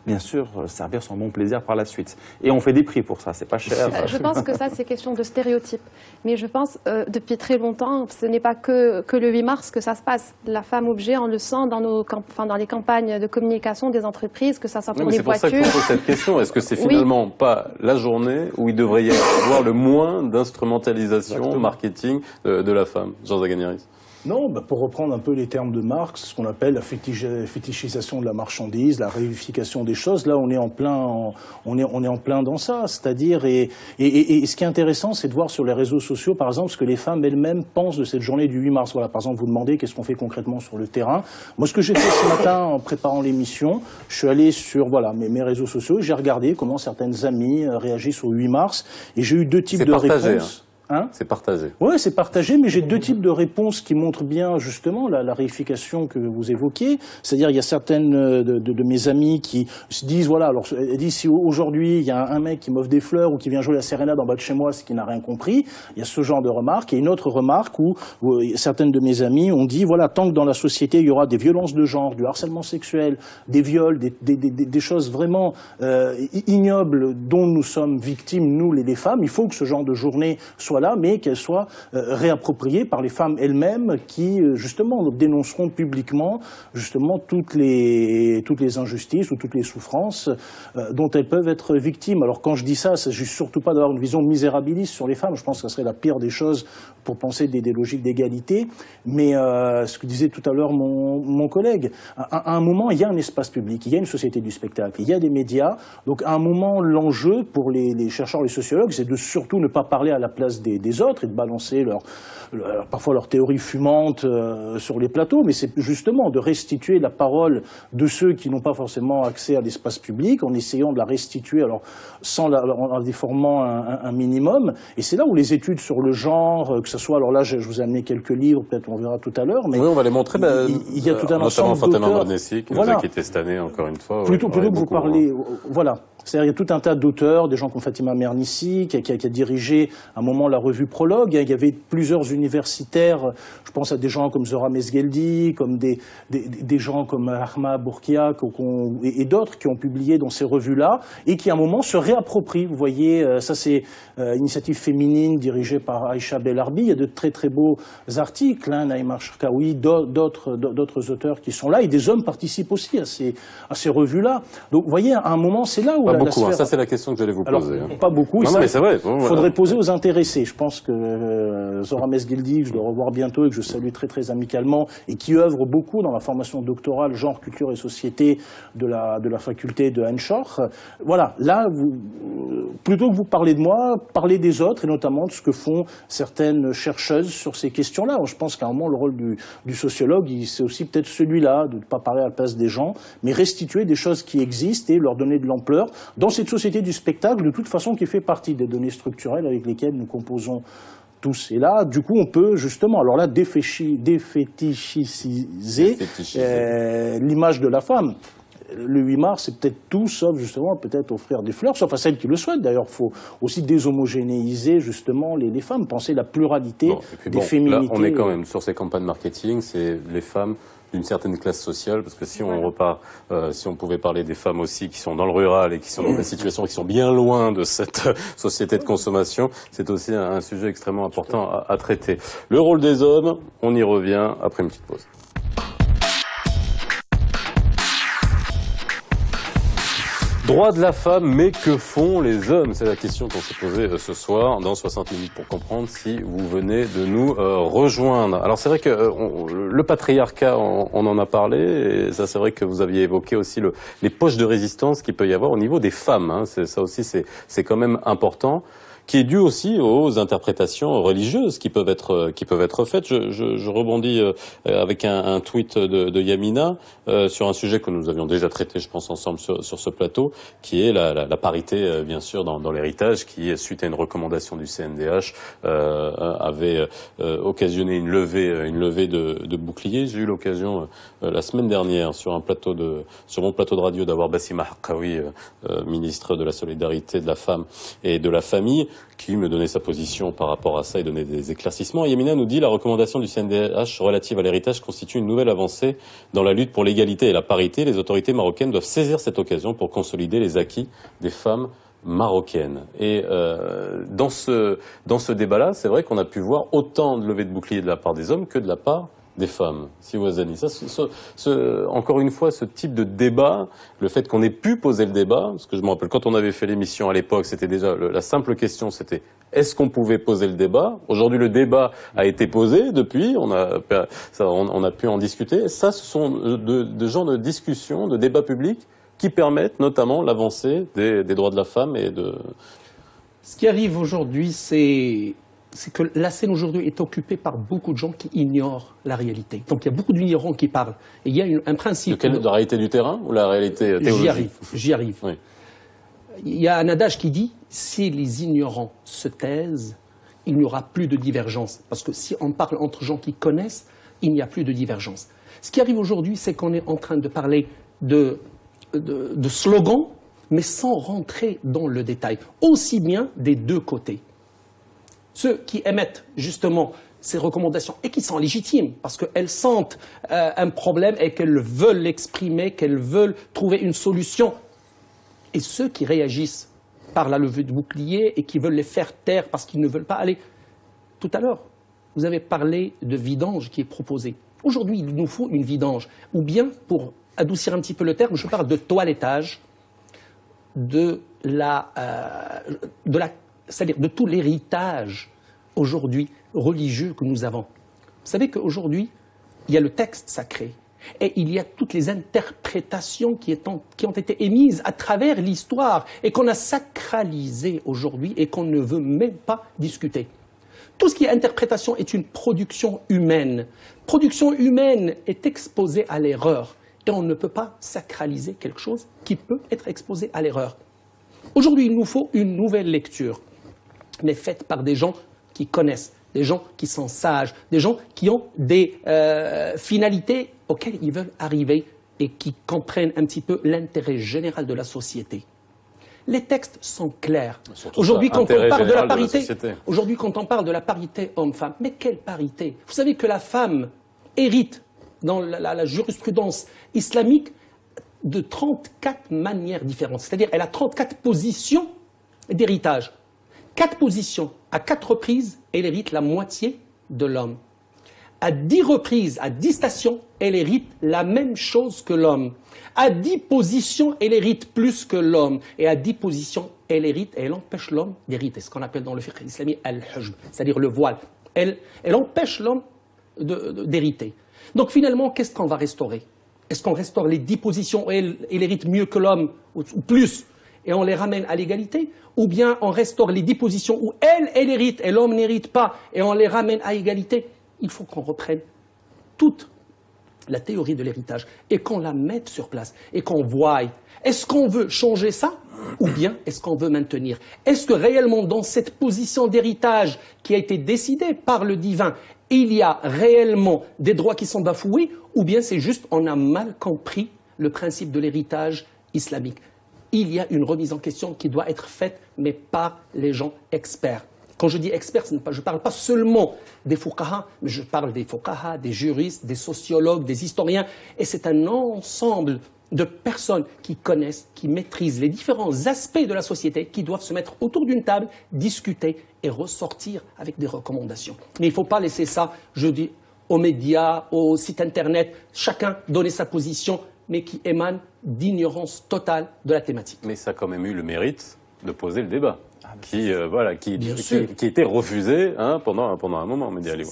bien sûr servir son bon plaisir par la suite. Et on fait des prix pour ça, c'est pas cher. Je pense que ça, c'est question de stéréotype. Mais je pense, depuis très longtemps, ce n'est pas que le 8 mars que ça se passe. La femme objet, on le sent dans les campagnes de communication des entreprises, que ça soit pour les voitures. C'est pour ça que je pose cette question. Est-ce que c'est finalement pas la journée où il devrait y avoir le moins d'instrumentalisation marketing de la femme? Jean Zaganiris. Non, pour reprendre un peu les termes de Marx, ce qu'on appelle la fétichisation de la marchandise, la réification des choses, là on est en plein dans ça. C'est-à-dire, et ce qui est intéressant, c'est de voir sur les réseaux sociaux, par exemple, ce que les femmes elles-mêmes pensent de cette journée du 8 mars. Voilà, par exemple, vous demandez qu'est-ce qu'on fait concrètement sur le terrain. Moi, ce que j'ai fait ce matin en préparant l'émission, je suis allé sur mes réseaux sociaux, j'ai regardé comment certaines amies réagissent au 8 mars, et j'ai eu deux types de réponses. C'est partagé. Oui, c'est partagé, mais j'ai deux types de réponses qui montrent bien justement la réification que vous évoquez. C'est-à-dire, il y a certaines de mes amies qui se disent, voilà, alors elles disent, si aujourd'hui il y a un mec qui m'offre des fleurs ou qui vient jouer la sérénade en bas de chez moi, c'est qu'il n'a rien compris. Il y a ce genre de remarques. Et une autre remarque où certaines de mes amies ont dit, voilà, tant que dans la société il y aura des violences de genre, du harcèlement sexuel, des viols, des choses vraiment ignobles dont nous sommes victimes, nous les femmes, il faut que ce genre de journée soit là, mais qu'elle soit réappropriée par les femmes elles-mêmes qui, justement, dénonceront publiquement, justement, toutes les injustices ou toutes les souffrances dont elles peuvent être victimes. Alors, quand je dis ça, il ne s'agit surtout pas d'avoir une vision misérabiliste sur les femmes. Je pense que ce serait la pire des choses pour penser des logiques d'égalité. Mais ce que disait tout à l'heure mon collègue, à un moment, il y a un espace public, il y a une société du spectacle, il y a des médias. Donc, à un moment, l'enjeu pour les chercheurs, les sociologues, c'est de surtout ne pas parler à la place des autres et de balancer parfois leurs théories fumantes sur les plateaux, mais c'est justement de restituer la parole de ceux qui n'ont pas forcément accès à l'espace public, en essayant de la restituer, alors en la déformant un minimum. Et c'est là où les études sur le genre, que ce soit, alors là je vous ai amené quelques livres, peut-être on verra tout à l'heure, mais oui, on va les montrer. Il y a tout un notamment ensemble Fatima d'auteurs. Bernesi, qui nous a quittés cette année, encore une fois. Plutôt que vous parlez, voilà. C'est-à-dire, il y a tout un tas d'auteurs, des gens comme Fatima Mernissi, qui a dirigé à un moment la revue Prologue. Il y avait plusieurs universitaires, je pense à des gens comme Zora Mesgeldi, comme des gens comme Ahma Bourkia et d'autres qui ont publié dans ces revues-là et qui à un moment se réapproprient. Vous voyez, ça c'est Initiative féminine dirigée par Aïcha Belarbi. Il y a de très très beaux articles, Naïma Cherkaoui, d'autres auteurs qui sont là, et des hommes participent aussi à ces revues-là. Donc vous voyez, à un moment, c'est là où pas beaucoup, ça c'est la question que j'allais vous poser. Alors, pas beaucoup, non, mais c'est vrai. Il faudrait poser aux intéressés. Je pense que Zora Mesgeldi, que je dois revoir bientôt et que je salue très très amicalement, et qui œuvre beaucoup dans la formation doctorale genre, culture et société de la faculté de Henshaw. Voilà, là, plutôt que vous parler de moi, parlez des autres, et notamment de ce que font certaines chercheuses sur ces questions-là. Je pense qu'à un moment, le rôle du sociologue, c'est aussi peut-être celui-là, de ne pas parler à la place des gens, mais restituer des choses qui existent et leur donner de l'ampleur dans cette société du spectacle, de toute façon, qui fait partie des données structurelles avec lesquelles nous composons tous. Et là, du coup, on peut justement, alors là, défétichiser l'image de la femme. Le 8 mars, c'est peut-être tout, sauf justement peut-être offrir des fleurs, sauf à celles qui le souhaitent. D'ailleurs, il faut aussi déshomogénéiser justement les femmes, penser la pluralité des féminités. Là, on est quand même sur ces campagnes marketing, c'est les femmes d'une certaine classe sociale, parce que si on repart, si on pouvait parler des femmes aussi qui sont dans le rural et qui sont dans des situations qui sont bien loin de cette société de consommation, c'est aussi un sujet extrêmement important à traiter. Le rôle des hommes, on y revient après une petite pause. Droit de la femme, mais que font les hommes? C'est la question qu'on s'est posée ce soir dans 60 minutes pour comprendre si vous venez de nous rejoindre. Alors c'est vrai que le patriarcat, on en a parlé, et ça c'est vrai que vous aviez évoqué aussi les poches de résistance qu'il peut y avoir au niveau des femmes. Hein. Ça aussi c'est quand même important, qui est dû aussi aux interprétations religieuses qui peuvent être faites. Je rebondis avec un tweet de Yamina sur un sujet que nous avions déjà traité, je pense, ensemble sur ce plateau, qui est la parité, bien sûr, dans l'héritage, qui, suite à une recommandation du CNDH, avait occasionné une levée de boucliers. J'ai eu l'occasion la semaine dernière sur mon plateau de radio d'avoir Bassima Haqqawi, ministre de la Solidarité, de la Femme et de la Famille, qui me donnait sa position par rapport à ça et donnait des éclaircissements. Et Yamina nous dit: la recommandation du CNDH relative à l'héritage constitue une nouvelle avancée dans la lutte pour l'égalité et la parité. Les autorités marocaines doivent saisir cette occasion pour consolider les acquis des femmes marocaines. Et dans ce débat-là, c'est vrai qu'on a pu voir autant de levées de boucliers de la part des hommes que de la part des femmes. Si vous avez encore une fois, ce type de débat, le fait qu'on ait pu poser le débat, parce que je me rappelle quand on avait fait l'émission à l'époque, c'était déjà la simple question, c'était est-ce qu'on pouvait poser le débat? Aujourd'hui, le débat a été posé depuis, on a pu en discuter. Ça, ce sont de genres de discussions, de débats publics qui permettent notamment l'avancée des droits de la femme et de... Ce qui arrive aujourd'hui, c'est que la scène aujourd'hui est occupée par beaucoup de gens qui ignorent la réalité. Donc il y a beaucoup d'ignorants qui parlent. Et il y a un principe... De la réalité du terrain ou la réalité théologique? J'y arrive. Oui. Il y a un adage qui dit, si les ignorants se taisent, il n'y aura plus de divergence. Parce que si on parle entre gens qui connaissent, il n'y a plus de divergence. Ce qui arrive aujourd'hui, c'est qu'on est en train de parler de slogans, mais sans rentrer dans le détail, aussi bien des deux côtés. Ceux qui émettent justement ces recommandations et qui sont légitimes parce qu'elles sentent un problème et qu'elles veulent l'exprimer, qu'elles veulent trouver une solution. Et ceux qui réagissent par la levée de bouclier et qui veulent les faire taire parce qu'ils ne veulent pas aller. Tout à l'heure, vous avez parlé de vidange qui est proposée. Aujourd'hui, il nous faut une vidange. Ou bien, pour adoucir un petit peu le terme, je parle de toilettage, c'est-à-dire de tout l'héritage aujourd'hui religieux que nous avons. Vous savez qu'aujourd'hui, il y a le texte sacré et il y a toutes les interprétations qui ont été émises à travers l'histoire et qu'on a sacralisées aujourd'hui et qu'on ne veut même pas discuter. Tout ce qui est interprétation est une production humaine. Production humaine est exposée à l'erreur et on ne peut pas sacraliser quelque chose qui peut être exposé à l'erreur. Aujourd'hui, il nous faut une nouvelle lecture, mais faite par des gens qui connaissent, des gens qui sont sages, des gens qui ont des finalités auxquelles ils veulent arriver et qui comprennent un petit peu l'intérêt général de la société. Les textes sont clairs. Aujourd'hui, quand on parle de la parité, quand on parle de la parité homme-femme, mais quelle parité? Vous savez que la femme hérite dans la jurisprudence islamique de 34 manières différentes. C'est-à-dire elle a 34 positions d'héritage. 4 positions, à 4 reprises, elle hérite la moitié de l'homme. À 10 reprises, à 10 stations, elle hérite la même chose que l'homme. À 10 positions, elle hérite plus que l'homme. Et à 10 positions, elle empêche l'homme d'hériter. Ce qu'on appelle dans le fiqh islamique al-hujb, c'est-à-dire le voile. Elle empêche l'homme d'hériter. Donc finalement, qu'est-ce qu'on va restaurer? Est-ce qu'on restaure les 10 positions où elle hérite mieux que l'homme, ou plus, et on les ramène à l'égalité? Ou bien on restaure les 10 positions où elle hérite et l'homme n'hérite pas, et on les ramène à égalité? Il faut qu'on reprenne toute la théorie de l'héritage et qu'on la mette sur place et qu'on voie. Est-ce qu'on veut changer ça ou bien est-ce qu'on veut maintenir? Est-ce que réellement dans cette position d'héritage qui a été décidée par le divin, il y a réellement des droits qui sont bafoués ou bien c'est juste on a mal compris le principe de l'héritage islamique? Il y a une remise en question qui doit être faite, mais par les gens experts. Quand je dis experts, je ne parle pas seulement des fuqaha, mais je parle des fuqaha, des juristes, des sociologues, des historiens. Et c'est un ensemble de personnes qui connaissent, qui maîtrisent les différents aspects de la société, qui doivent se mettre autour d'une table, discuter et ressortir avec des recommandations. Mais il ne faut pas laisser ça, je dis, aux médias, aux sites internet, chacun donner sa position mais qui émane d'ignorance totale de la thématique. Mais ça a quand même eu le mérite de poser le débat, qui sûr. était refusé pendant un moment, Mehdi Aliou.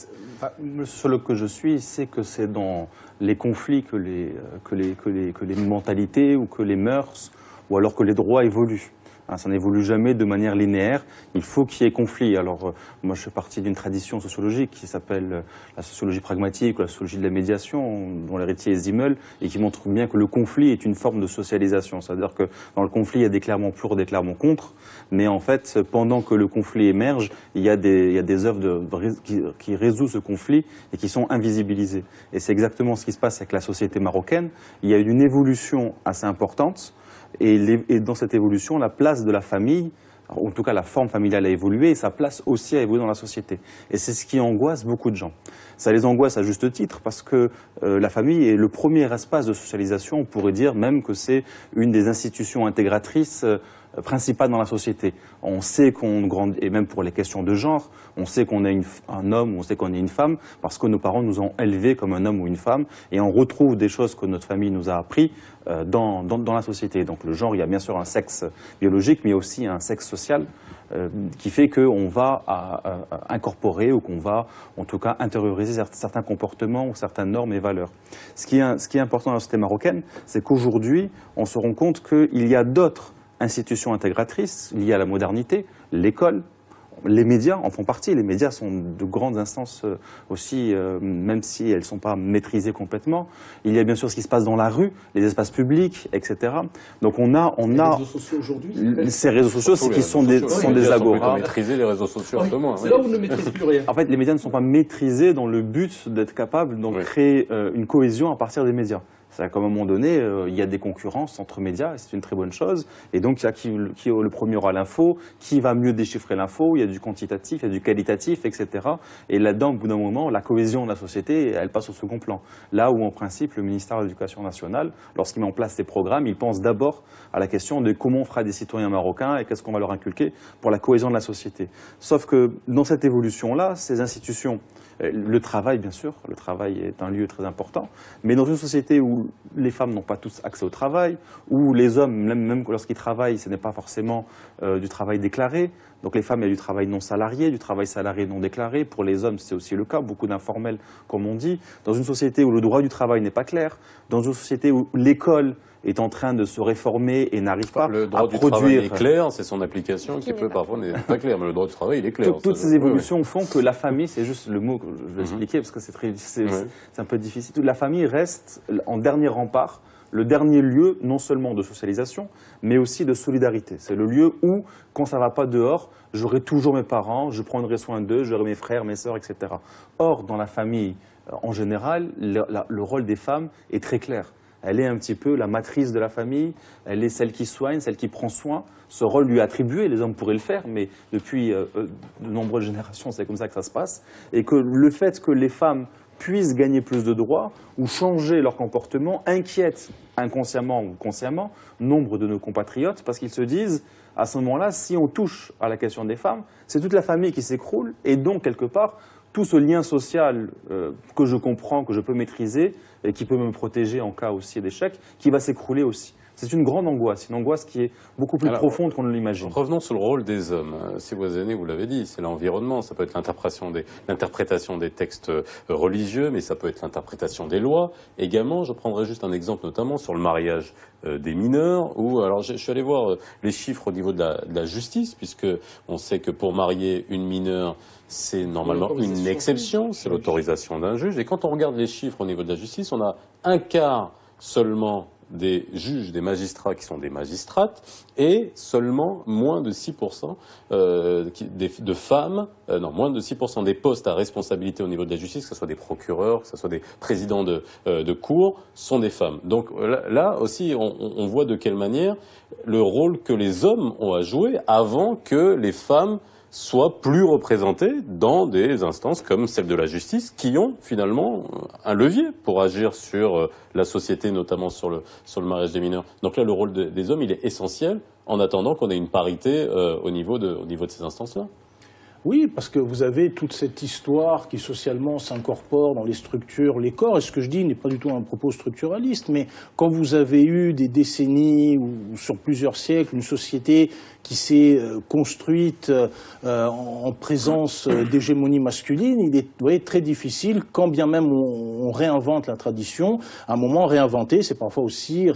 Le sociologue que je suis sait que c'est dans les conflits que les mentalités ou que les mœurs ou alors que les droits évoluent. Ça n'évolue jamais de manière linéaire. Il faut qu'il y ait conflit. Alors, moi, je fais partie d'une tradition sociologique qui s'appelle la sociologie pragmatique ou la sociologie de la médiation, dont l'héritier est Zimmel, et qui montre bien que le conflit est une forme de socialisation. C'est-à-dire que dans le conflit, il y a des clairement pour, des clairement contre. Mais en fait, pendant que le conflit émerge, il y a des œuvres qui résout ce conflit et qui sont invisibilisées. Et c'est exactement ce qui se passe avec la société marocaine. Il y a eu une évolution assez importante. Et dans cette évolution, la place de la famille, en tout cas la forme familiale a évolué, et sa place aussi a évolué dans la société. Et c'est ce qui angoisse beaucoup de gens. Ça les angoisse à juste titre, parce que la famille est le premier espace de socialisation. On pourrait dire même que c'est une des institutions intégratrices principales dans la société. On sait qu'on grandit, et même pour les questions de genre, on sait qu'on est un homme, on sait qu'on est une femme, parce que nos parents nous ont élevés comme un homme ou une femme, et on retrouve des choses que notre famille nous a appris dans la société. Donc le genre, il y a bien sûr un sexe biologique, mais aussi un sexe social qui fait qu'on va incorporer ou qu'on va en tout cas intérioriser certains comportements ou certaines normes et valeurs. Ce qui est important dans la société marocaine, c'est qu'aujourd'hui, on se rend compte qu'il y a d'autres institutions intégratrices liées à la modernité, l'école, les médias en font partie. Les médias sont de grandes instances aussi, même si elles ne sont pas maîtrisées complètement. Il y a bien sûr ce qui se passe dans la rue, les espaces publics, etc. Donc on a les réseaux sociaux aujourd'hui. Ces réseaux sociaux, c'est qui sont des agora. Maîtriser les réseaux sociaux, oui, c'est là où on ne maîtrise plus rien. En fait, les médias ne sont pas maîtrisés dans le but d'être capables de créer une cohésion à partir des médias. C'est-à-dire qu'à un moment donné, il y a des concurrences entre médias, et c'est une très bonne chose. Et donc, il y a qui le premier aura l'info, qui va mieux déchiffrer l'info, il y a du quantitatif, il y a du qualitatif, etc. Et là-dedans, au bout d'un moment, la cohésion de la société, elle passe au second plan. Là où, en principe, le ministère de l'Éducation nationale, lorsqu'il met en place ses programmes, il pense d'abord à la question de comment on fera des citoyens marocains et qu'est-ce qu'on va leur inculquer pour la cohésion de la société. Sauf que dans cette évolution-là, ces institutions, le travail, bien sûr, le travail est un lieu très important, mais dans une société où les femmes n'ont pas tous accès au travail, où les hommes, même lorsqu'ils travaillent, ce n'est pas forcément du travail déclaré. Donc les femmes, il y a du travail non salarié, du travail salarié non déclaré. Pour les hommes, c'est aussi le cas, beaucoup d'informels, comme on dit. Dans une société où le droit du travail n'est pas clair, dans une société où l'école est en train de se réformer et n'arrive pas à produire... Le droit du travail est clair, c'est son application qui peut parfois n'est pas clair, mais le droit du travail, il est clair. Toutes ces évolutions font que la famille, c'est juste le mot que je vais expliquer parce que c'est un peu difficile. La famille reste en dernier rempart, le dernier lieu non seulement de socialisation, mais aussi de solidarité. C'est le lieu où, quand ça ne va pas dehors, j'aurai toujours mes parents, je prendrai soin d'eux, j'aurai mes frères, mes sœurs, etc. Or, dans la famille, en général, le rôle des femmes est très clair. Elle est un petit peu la matrice de la famille, elle est celle qui soigne, celle qui prend soin. Ce rôle lui est attribué, les hommes pourraient le faire, mais depuis de nombreuses générations, c'est comme ça que ça se passe. Et que le fait que les femmes puissent gagner plus de droits ou changer leur comportement inquiète inconsciemment ou consciemment nombre de nos compatriotes parce qu'ils se disent, à ce moment-là, si on touche à la question des femmes, c'est toute la famille qui s'écroule et donc, quelque part, tout ce lien social que je comprends, que je peux maîtriser et qui peut me protéger en cas aussi d'échec, qui va s'écrouler aussi. C'est une grande angoisse, une angoisse qui est beaucoup plus profonde qu'on ne l'imagine. Revenons sur le rôle des hommes. Si vous l'avez dit, c'est l'environnement, ça peut être l'interprétation des textes religieux, mais ça peut être l'interprétation des lois. Également, je prendrai juste un exemple notamment sur le mariage des mineurs, où, alors je suis allé voir les chiffres au niveau de la justice, puisque on sait que pour marier une mineure, c'est normalement une exception, c'est l'autorisation d'un juge. Et quand on regarde les chiffres au niveau de la justice, on a un quart seulement des juges, des magistrats qui sont des magistrates, et seulement moins de 6% de femmes, moins de 6% des postes à responsabilité au niveau de la justice, que ce soit des procureurs, que ce soit des présidents de cour, sont des femmes. Donc là aussi, on voit de quelle manière le rôle que les hommes ont à jouer avant que les femmes soient plus représentées dans des instances comme celle de la justice, qui ont finalement un levier pour agir sur la société, notamment sur le mariage des mineurs. Donc là, le rôle des hommes, il est essentiel, en attendant qu'on ait une parité au niveau de ces instances-là. Oui, parce que vous avez toute cette histoire qui socialement s'incorpore dans les structures, les corps, et ce que je dis n'est pas du tout un propos structuraliste, mais quand vous avez eu des décennies ou sur plusieurs siècles une société qui s'est construite en présence d'hégémonie masculine, il est, vous voyez, très difficile, quand bien même on réinvente la tradition, à un moment réinventer, c'est parfois aussi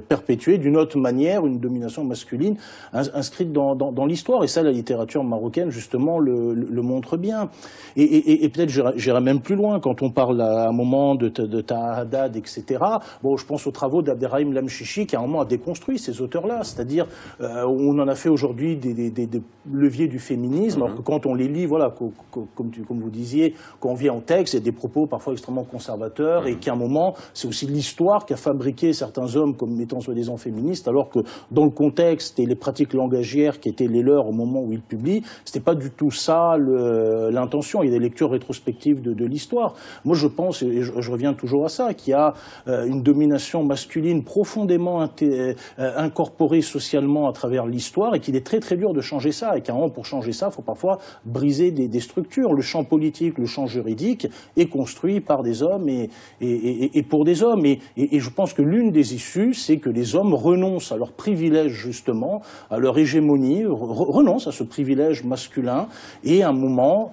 perpétuer d'une autre manière une domination masculine inscrite dans l'histoire, et ça la littérature marocaine justement le montre bien. Et peut-être j'irai même plus loin, quand on parle à un moment de Taha Haddad, etc. Bon, je pense aux travaux d'Abderrahim Lamchichi qui à un moment a déconstruit ces auteurs-là, c'est-à-dire on en a fait aujourd'hui des leviers du féminisme, alors que quand on les lit, voilà, comme vous disiez, quand on vient en texte, il y a des propos parfois extrêmement conservateurs, et qu'à un moment, c'est aussi l'histoire qui a fabriqué certains hommes comme étant soi-disant féministes, alors que dans le contexte et les pratiques langagières qui étaient les leurs au moment où ils publient, c'était pas du tout ça l'intention. Il y a des lectures rétrospectives de l'histoire. Moi, je pense, et je reviens toujours à ça, qu'il y a une domination masculine profondément incorporée socialement à travers l'histoire, et qu'il est très très dur de changer ça, et qu'à un moment, pour changer ça, il faut parfois briser des structures. Le champ politique, le champ juridique est construit par des hommes et pour des hommes. Et je pense que l'une des issues, c'est que les hommes renoncent à leur privilège, justement, à leur hégémonie, renoncent à ce privilège masculin, et à un moment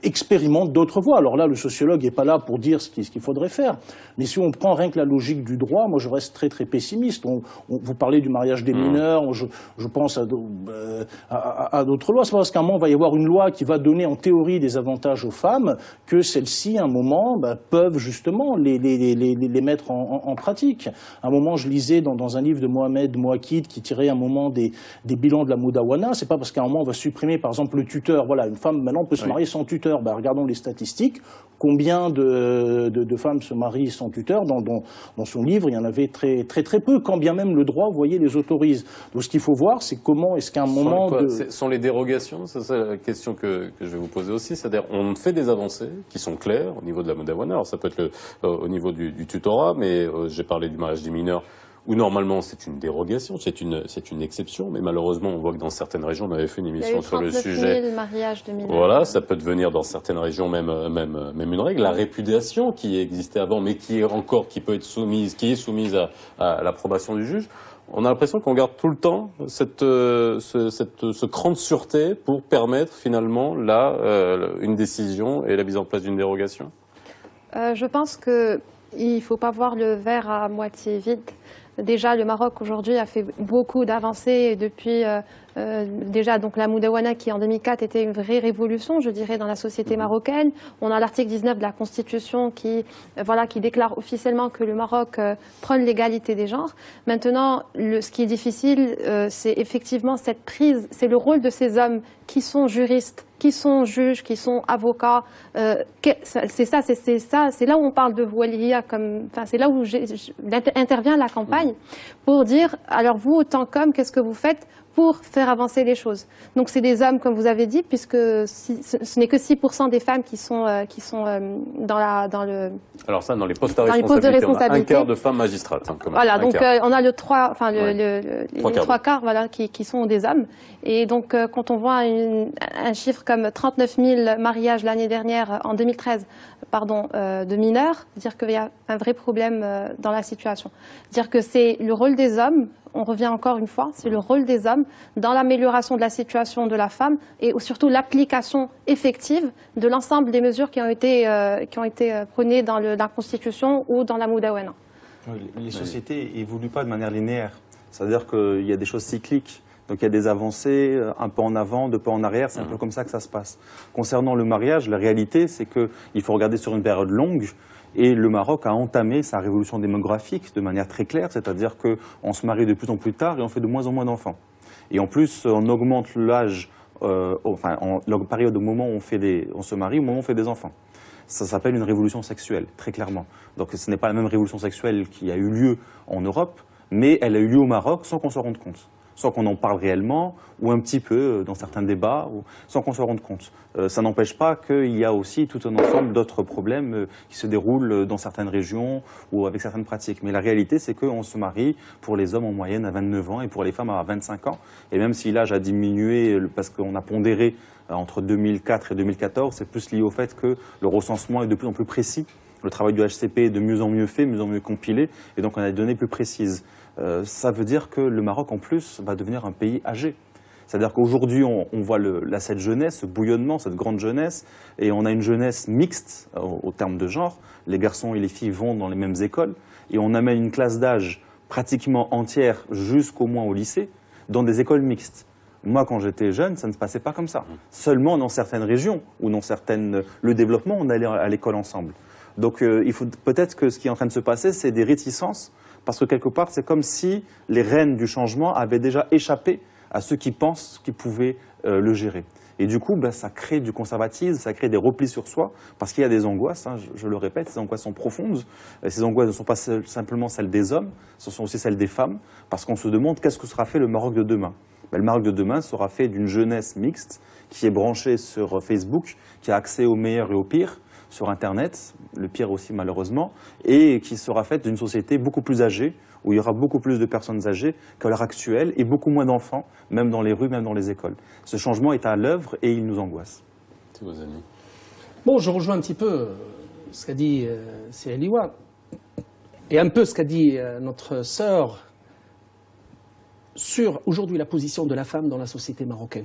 expérimentent d'autres voies. Alors là, le sociologue n'est pas là pour dire ce qu'il faudrait faire, mais si on prend rien que la logique du droit, moi je reste très très pessimiste. Vous parlez du mariage des mineurs, je pense à d'autres lois. C'est pas parce qu'à un moment il va y avoir une loi qui va donner en théorie des avantages aux femmes que celles-ci, à un moment, peuvent justement les mettre en pratique. À un moment, je lisais dans un livre de Mohamed Mouakid qui tirait un moment des bilans de la Moudawana. C'est pas parce qu'à un moment on va supprimer par exemple le tuteur. Voilà, une femme maintenant peut se marier sans tuteur. Regardons les statistiques. Combien de femmes se marient sans tuteur? Dans son livre, il y en avait très très très peu, quand bien même le droit, vous voyez, les autorise. Donc ce qu'il faut voir, c'est comment est-ce qu'à un moment... Sont les dérogations, c'est ça la question que je vais vous poser aussi, c'est-à-dire on fait des avancées qui sont claires au niveau de la Moudawana, alors ça peut être au niveau du tutorat, mais j'ai parlé du mariage des mineurs, où normalement c'est une dérogation, c'est une exception, mais malheureusement on voit que dans certaines régions, on avait fait une émission sur le sujet. 000 mariages de mineurs. Voilà, ça peut devenir dans certaines régions même une règle. La répudiation qui existait avant, mais qui peut être soumise, qui est soumise à l'approbation du juge. On a l'impression qu'on garde tout le temps ce cran de sûreté pour permettre finalement une décision et la mise en place d'une dérogation. Je pense qu'il ne faut pas voir le verre à moitié vide. Déjà, le Maroc aujourd'hui a fait beaucoup d'avancées depuis déjà donc la Moudawana qui en 2004 était une vraie révolution, je dirais, dans la société marocaine. On a l'article 19 de la Constitution qui déclare officiellement que le Maroc prône l'égalité des genres. Maintenant, ce qui est difficile, c'est effectivement cette prise, c'est le rôle de ces hommes qui sont juristes, qui sont juges, qui sont avocats. C'est là où on parle de waliya, c'est là où intervient la campagne pour dire, alors vous, autant qu'hommes, qu'est-ce que vous faites pour faire avancer les choses? Donc c'est des hommes, comme vous avez dit, puisque ce n'est que 6% des femmes qui sont dans le... Alors ça, dans les postes à responsabilité, on a un quart de femmes magistrates. Voilà, donc on a les trois quarts, voilà, qui sont des hommes. Et donc quand on voit un chiffre comme 39 000 mariages l'année dernière, en 2013, de mineurs, dire qu'il y a un vrai problème dans la situation. Dire que c'est le rôle des hommes, on revient encore une fois, c'est le rôle des hommes dans l'amélioration de la situation de la femme et surtout l'application effective de l'ensemble des mesures qui ont été prônées dans la Constitution ou dans la Moudawana. Les sociétés évoluent pas de manière linéaire. C'est-à-dire qu'il y a des choses cycliques. Donc il y a des avancées, un peu en avant, deux pas en arrière, c'est un peu comme ça que ça se passe. Concernant le mariage, la réalité, c'est qu'il faut regarder sur une période longue. Et le Maroc a entamé sa révolution démographique de manière très claire, c'est-à-dire qu'on se marie de plus en plus tard et on fait de moins en moins d'enfants. Et en plus, on augmente l'âge, la période au moment où on se marie, au moment où on fait des enfants. Ça s'appelle une révolution sexuelle, très clairement. Donc ce n'est pas la même révolution sexuelle qui a eu lieu en Europe, mais elle a eu lieu au Maroc sans qu'on s'en rende compte. sans qu'on en parle réellement, ou un petit peu dans certains débats, sans qu'on se rende compte. Ça n'empêche pas qu'il y a aussi tout un ensemble d'autres problèmes qui se déroulent dans certaines régions ou avec certaines pratiques. Mais la réalité, c'est qu'on se marie pour les hommes en moyenne à 29 ans et pour les femmes à 25 ans. Et même si l'âge a diminué parce qu'on a pondéré entre 2004 et 2014, c'est plus lié au fait que le recensement est de plus en plus précis. Le travail du HCP est de mieux en mieux fait, de mieux en mieux compilé, et donc on a des données plus précises. Ça veut dire que le Maroc, en plus, va devenir un pays âgé. C'est-à-dire qu'aujourd'hui, on voit cette jeunesse, ce bouillonnement, cette grande jeunesse, et on a une jeunesse mixte au terme de genre. Les garçons et les filles vont dans les mêmes écoles, et on amène une classe d'âge pratiquement entière jusqu'au moins au lycée, dans des écoles mixtes. Moi, quand j'étais jeune, ça ne se passait pas comme ça. Seulement dans certaines régions, ou dans le développement, on allait à l'école ensemble. Donc il faut peut-être que ce qui est en train de se passer, c'est des réticences, parce que quelque part, c'est comme si les rênes du changement avaient déjà échappé à ceux qui pensent qu'ils pouvaient le gérer. Et du coup, ça crée du conservatisme, ça crée des replis sur soi, parce qu'il y a des angoisses, hein, je le répète, ces angoisses sont profondes. Et ces angoisses ne sont pas simplement celles des hommes, ce sont aussi celles des femmes, parce qu'on se demande qu'est-ce que sera fait le Maroc de demain. Le Maroc de demain sera fait d'une jeunesse mixte, qui est branchée sur Facebook, qui a accès au meilleur et au pire, sur Internet, le pire aussi malheureusement, et qui sera faite d'une société beaucoup plus âgée, où il y aura beaucoup plus de personnes âgées qu'à l'heure actuelle, et beaucoup moins d'enfants, même dans les rues, même dans les écoles. Ce changement est à l'œuvre et il nous angoisse. C'est vos amis. Bon, je rejoins un petit peu ce qu'a dit Cyril Liwa, et un peu ce qu'a dit notre sœur sur aujourd'hui la position de la femme dans la société marocaine.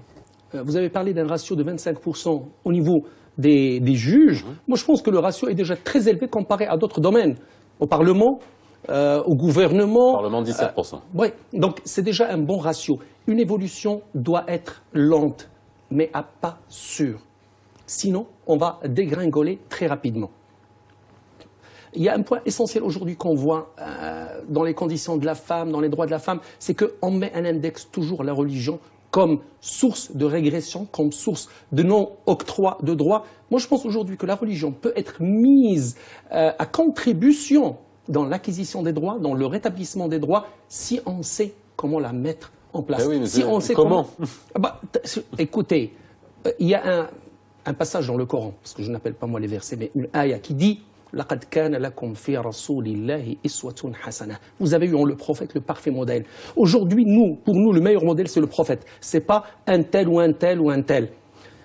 Vous avez parlé d'un ratio de 25% au niveau des juges. Moi, je pense que le ratio est déjà très élevé comparé à d'autres domaines. Au Parlement, au gouvernement. Parlement, 17%. Oui, donc c'est déjà un bon ratio. Une évolution doit être lente, mais à pas sûr. Sinon, on va dégringoler très rapidement. Il y a un point essentiel aujourd'hui qu'on voit dans les conditions de la femme, dans les droits de la femme, c'est qu'on met un index toujours la religion comme source de régression, comme source de non-octroi de droits. Moi, je pense aujourd'hui que la religion peut être mise à contribution dans l'acquisition des droits, dans le rétablissement des droits, si on sait comment la mettre en place. Oui, mais si on sait comment écoutez, il y a un passage dans le Coran, parce que je n'appelle pas moi les versets, mais une ayah qui dit لَقَدْ كَانَ لَكُمْ فِي رَسُولِ اللَّهِ إِسْوَةٌ حَسَنَةٌ. Vous avez eu en le prophète le parfait modèle. Aujourd'hui, pour nous, le meilleur modèle, c'est le prophète. C'est pas un tel ou un tel ou un tel.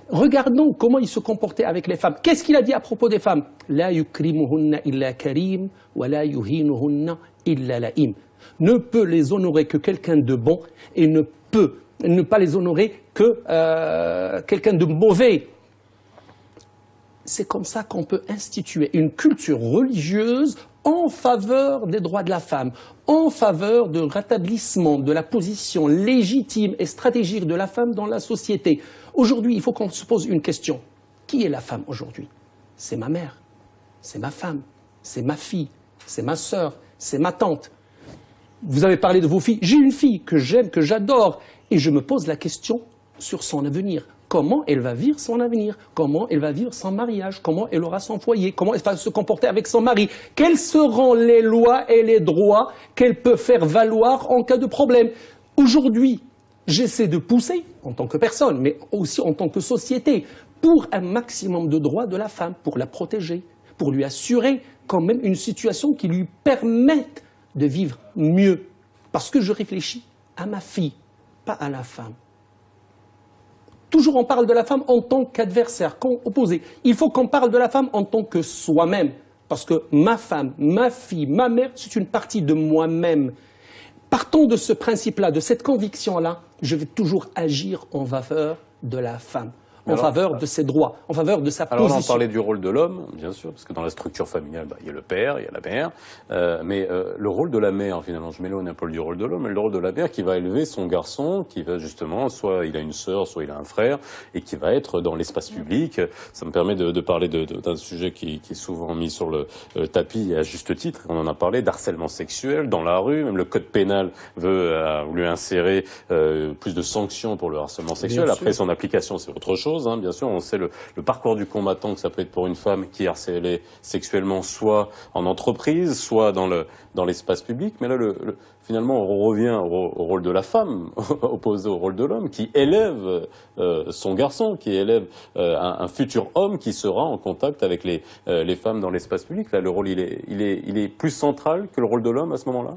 Regardons comment il se comportait avec les femmes. Qu'est-ce qu'il a dit à propos des femmes? La yukrimuhunna illa karim wa la yuhinuhunna illa laim. Ne peut les honorer que quelqu'un de bon et ne peut ne pas les honorer que quelqu'un de mauvais. C'est comme ça qu'on peut instituer une culture religieuse en faveur des droits de la femme, en faveur du rétablissement de la position légitime et stratégique de la femme dans la société. Aujourd'hui, il faut qu'on se pose une question. Qui est la femme aujourd'hui? C'est ma mère, c'est ma femme, c'est ma fille, c'est ma sœur, c'est ma tante. Vous avez parlé de vos filles. J'ai une fille que j'aime, que j'adore, et je me pose la question sur son avenir. Comment elle va vivre son avenir? Comment elle va vivre son mariage? Comment elle aura son foyer? Comment elle va se comporter avec son mari? Quelles seront les lois et les droits qu'elle peut faire valoir en cas de problème? Aujourd'hui, j'essaie de pousser, en tant que personne, mais aussi en tant que société, pour un maximum de droits de la femme, pour la protéger, pour lui assurer quand même une situation qui lui permette de vivre mieux. Parce que je réfléchis à ma fille, pas à la femme. Toujours on parle de la femme en tant qu'adversaire, opposé. Il faut qu'on parle de la femme en tant que soi-même. Parce que ma femme, ma fille, ma mère, c'est une partie de moi-même. Partons de ce principe-là, de cette conviction-là, je vais toujours agir en faveur de la femme, en faveur de ses droits, en faveur de sa position. Alors on parlait du rôle de l'homme, bien sûr, parce que dans la structure familiale, il y a le père, il y a la mère, mais le rôle de la mère, finalement, je m'éloigne un peu du rôle de l'homme, mais le rôle de la mère qui va élever son garçon, qui va justement, soit il a une sœur, soit il a un frère, et qui va être dans l'espace public. Ça me permet de parler d'un sujet qui est souvent mis sur le tapis, et à juste titre, on en a parlé, d'harcèlement sexuel dans la rue, même le code pénal veut lui insérer plus de sanctions pour le harcèlement sexuel. Après, son application, c'est autre chose. choses, hein, bien sûr. On sait le parcours du combattant que ça peut être pour une femme qui est harcelée sexuellement, soit en entreprise, soit dans l'espace public. Mais là, finalement, on revient au rôle de la femme, opposé au rôle de l'homme, qui élève son garçon, qui élève un futur homme qui sera en contact avec les femmes dans l'espace public. Là, le rôle, il est plus central que le rôle de l'homme à ce moment-là.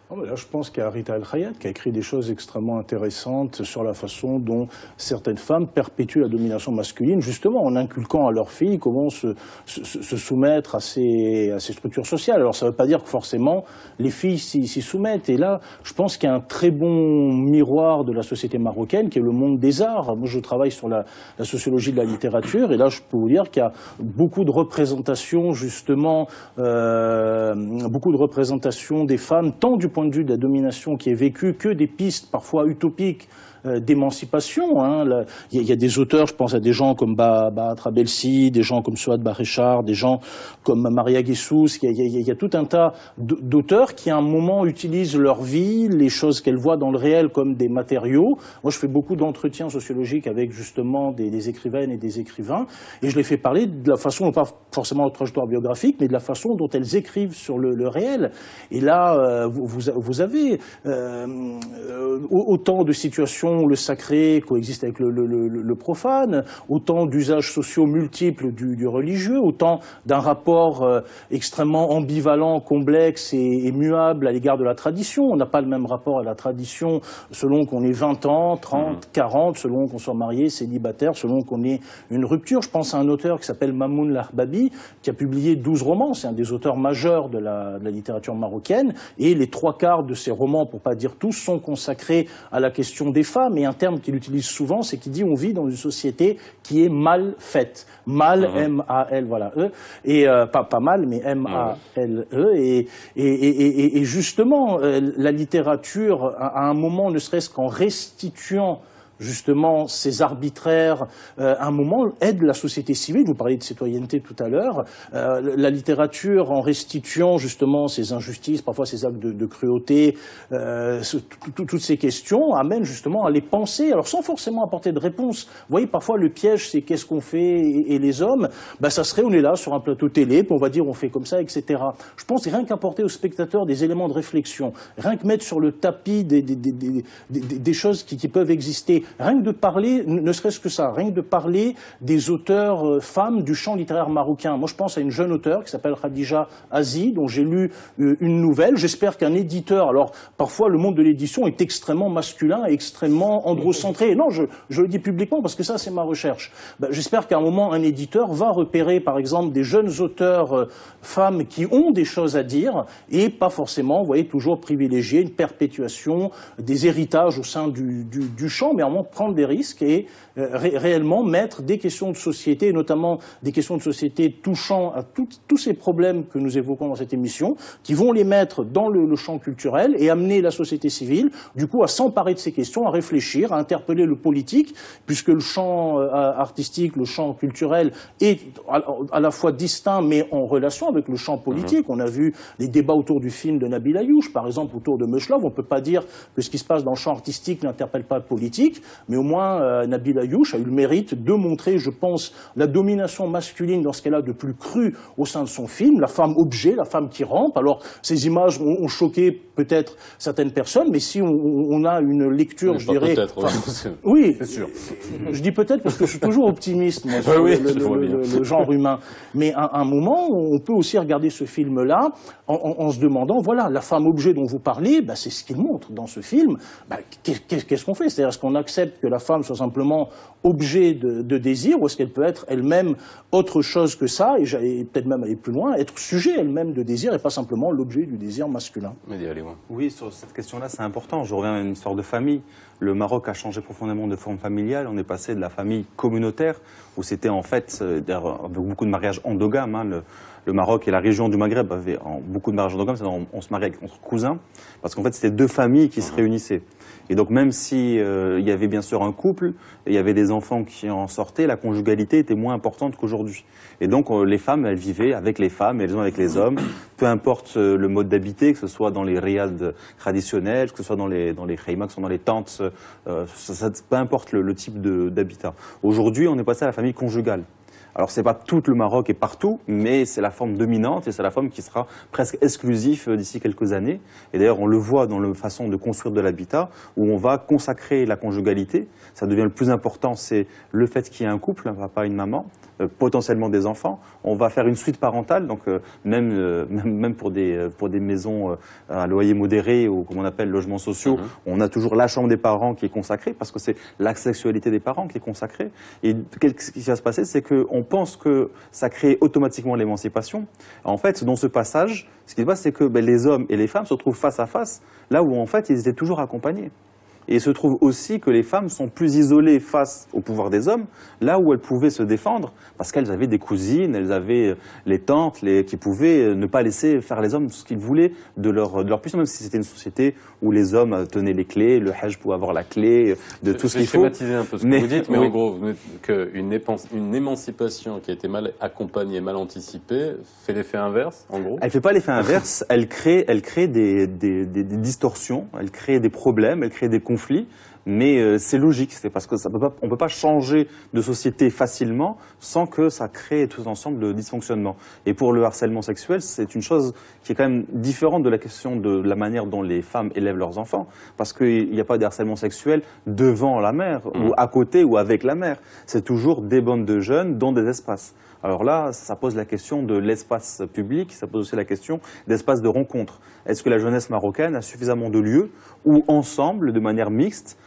Là, je pense qu'il y a Rita El-Khayat qui a écrit des choses extrêmement intéressantes sur la façon dont certaines femmes perpétuent la domination masculine, justement en inculquant à leurs filles comment se soumettre à ces structures sociales. Alors ça ne veut pas dire que forcément les filles s'y soumettent. Et là, je pense qu'il y a un très bon miroir de la société marocaine qui est le monde des arts. Moi, je travaille sur la sociologie de la littérature et là, je peux vous dire qu'il y a beaucoup de représentations, justement, beaucoup de représentations des femmes, tant du point de vue de la domination qui est vécue que des pistes parfois utopiques d'émancipation. Hein. Il y a des auteurs, je pense à des gens comme Batra Belsi, des gens comme Souad Barrechar, des gens comme Maria Guessous. Il y a tout un tas d'auteurs qui, à un moment, utilisent leur vie, les choses qu'elles voient dans le réel comme des matériaux. Moi, je fais beaucoup d'entretiens sociologiques avec, justement, des écrivaines et des écrivains, et je les fais parler de la façon, pas forcément leur trajectoire biographique, mais de la façon dont elles écrivent sur le réel. Et là, vous avez autant de situations où le sacré coexiste avec le profane, autant d'usages sociaux multiples du religieux, autant d'un rapport extrêmement ambivalent, complexe et muable à l'égard de la tradition. On n'a pas le même rapport à la tradition selon qu'on ait 20 ans, 30, 40, selon qu'on soit marié, célibataire, selon qu'on ait une rupture. Je pense à un auteur qui s'appelle Mamoun Lahbabi, qui a publié 12 romans. C'est un des auteurs majeurs de la littérature marocaine. Et les 3/4 de ses romans, pour pas dire tous, sont consacrés à la question des femmes. Et un terme qu'il utilise souvent, c'est qu'il dit on vit dans une société qui est mal faite. Mal, M-A-L, voilà, E. Et pas mal, mais M-A-L-E. Et justement, la littérature, à un moment, ne serait-ce qu'en restituant justement ces arbitraires, à un moment, aide la société civile. Vous parliez de citoyenneté tout à l'heure. La littérature, en restituant justement ces injustices, parfois ces actes de cruauté, toutes ces questions, amène justement à les penser, alors sans forcément apporter de réponse. Vous voyez, parfois le piège, c'est qu'est-ce qu'on fait, et les hommes, ça serait, on est là sur un plateau télé, puis on va dire on fait comme ça, etc. Je pense rien qu'apporter aux spectateurs des éléments de réflexion, rien que mettre sur le tapis des choses qui peuvent exister, rien que de parler, ne serait-ce que ça, rien que de parler des auteurs femmes du champ littéraire marocain. Moi, je pense à une jeune auteure qui s'appelle Khadija Azi, dont j'ai lu une nouvelle. J'espère qu'un éditeur, alors parfois le monde de l'édition est extrêmement masculin, extrêmement androcentré. Non, je le dis publiquement parce que ça, c'est ma recherche. J'espère qu'à un moment, un éditeur va repérer, par exemple, des jeunes auteurs femmes qui ont des choses à dire et pas forcément, vous voyez, toujours privilégier une perpétuation des héritages au sein du champ, mais à un moment prendre des risques et réellement mettre des questions de société, et notamment des questions de société touchant à tous ces problèmes que nous évoquons dans cette émission, qui vont les mettre dans le champ culturel et amener la société civile, du coup, à s'emparer de ces questions, à réfléchir, à interpeller le politique, puisque le champ artistique, le champ culturel est à la fois distinct, mais en relation avec le champ politique. On a vu les débats autour du film de Nabil Ayouch, par exemple, autour de Meuchlov. On ne peut pas dire que ce qui se passe dans le champ artistique n'interpelle pas le politique, mais au moins Nabil Ayouch a eu le mérite de montrer, je pense, la domination masculine dans ce qu'elle a de plus cru au sein de son film, la femme objet, la femme qui rampe. Alors, ces images ont choqué peut-être certaines personnes, mais si on a une lecture, oui, je dirais... Oui, c'est sûr. Je dis peut-être parce que je suis toujours optimiste, moi, sur le genre humain. Mais à un moment, on peut aussi regarder ce film-là en se demandant, voilà, la femme objet dont vous parlez, c'est ce qu'il montre dans ce film. Qu'est-ce qu'on fait? C'est-à-dire, est-ce qu'on accepte que la femme soit simplement objet de désir, ou est-ce qu'elle peut être elle-même autre chose que ça, et peut-être même aller plus loin, être sujet elle-même de désir, et pas simplement l'objet du désir masculin? Oui, sur cette question-là, c'est important. Je reviens à une histoire de famille. Le Maroc a changé profondément de forme familiale. On est passé de la famille communautaire, où c'était en fait, avec beaucoup de mariages endogames, hein, le Maroc et la région du Maghreb avaient beaucoup de mariages endogames, c'est-à-dire on se mariait entre cousins, parce qu'en fait c'était deux familles qui se réunissaient. Et donc même si il y avait bien sûr un couple, il y avait des enfants qui en sortaient, la conjugalité était moins importante qu'aujourd'hui. Et donc les femmes, elles vivaient avec les femmes et elles ont avec les hommes, peu importe le mode d'habiter, que ce soit dans les riads traditionnels, que ce soit dans les khaymas, que ce soit dans les tentes, peu importe le type d'habitat. Aujourd'hui, on est passé à la famille conjugale. Alors, c'est pas tout le Maroc et partout, mais c'est la forme dominante et c'est la forme qui sera presque exclusive d'ici quelques années. Et d'ailleurs, on le voit dans la façon de construire de l'habitat, où on va consacrer la conjugalité. Ça devient le plus important, c'est le fait qu'il y ait un couple, un papa et une maman, potentiellement des enfants. On va faire une suite parentale, donc même pour des maisons à loyer modéré ou comme on appelle logements sociaux, on a toujours la chambre des parents qui est consacrée parce que c'est la sexualité des parents qui est consacrée. Et ce qui va se passer, c'est qu'on pense que ça crée automatiquement l'émancipation. En fait, dans ce passage, ce qui se passe, c'est que les hommes et les femmes se retrouvent face à face, là où en fait ils étaient toujours accompagnés. Et il se trouve aussi que les femmes sont plus isolées face au pouvoir des hommes, là où elles pouvaient se défendre, parce qu'elles avaient des cousines, elles avaient les tantes qui pouvaient ne pas laisser faire les hommes ce qu'ils voulaient de leur puissance, même si c'était une société où les hommes tenaient les clés, le hajj pouvait avoir la clé de tout ce qu'il faut. Je vais schématiser un peu ce que vous dites, mais oui. En gros, vous dites qu'une émancipation qui a été mal accompagnée, mal anticipée, fait l'effet inverse, en gros. Elle fait pas l'effet inverse, elle crée des distorsions, elle crée des problèmes, elle crée des conflits, mais c'est logique, c'est parce que on peut pas changer de société facilement sans que ça crée tout ensemble de dysfonctionnements. Et pour le harcèlement sexuel, c'est une chose qui est quand même différente de la question de la manière dont les femmes élèvent leurs enfants, parce qu'il n'y a pas de harcèlement sexuel devant la mère, ou à côté ou avec la mère. C'est toujours des bandes de jeunes dans des espaces. Alors là, ça pose la question de l'espace public, ça pose aussi la question d'espace de rencontre. Est-ce que la jeunesse marocaine a suffisamment de lieux où, ensemble, de manière mixte,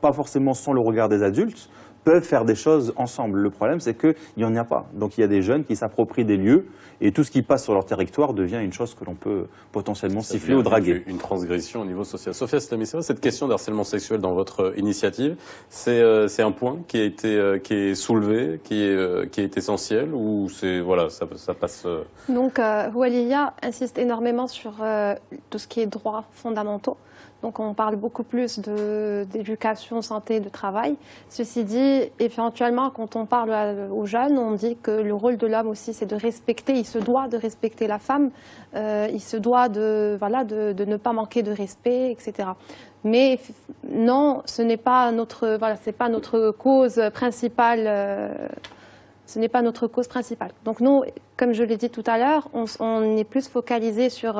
pas forcément sans le regard des adultes, peuvent faire des choses ensemble? Le problème, c'est qu'il n'y en a pas. Donc il y a des jeunes qui s'approprient des lieux et tout ce qui passe sur leur territoire devient une chose que l'on peut potentiellement siffler ou draguer. Une transgression au niveau social. Sophia Slamisseva, cette question d'harcèlement sexuel dans votre initiative, c'est un point qui est soulevé, qui est essentiel, ou ça passe. Donc Oualiya insiste énormément sur tout ce qui est droits fondamentaux. Donc on parle beaucoup plus d'éducation, santé, de travail. Ceci dit, éventuellement, quand on parle aux jeunes, on dit que le rôle de l'homme aussi, c'est de respecter, il se doit de respecter la femme, il se doit de ne pas manquer de respect, etc. Mais non, ce n'est pas c'est pas notre cause principale. Ce n'est pas notre cause principale. Donc nous, comme je l'ai dit tout à l'heure, on est plus focalisé sur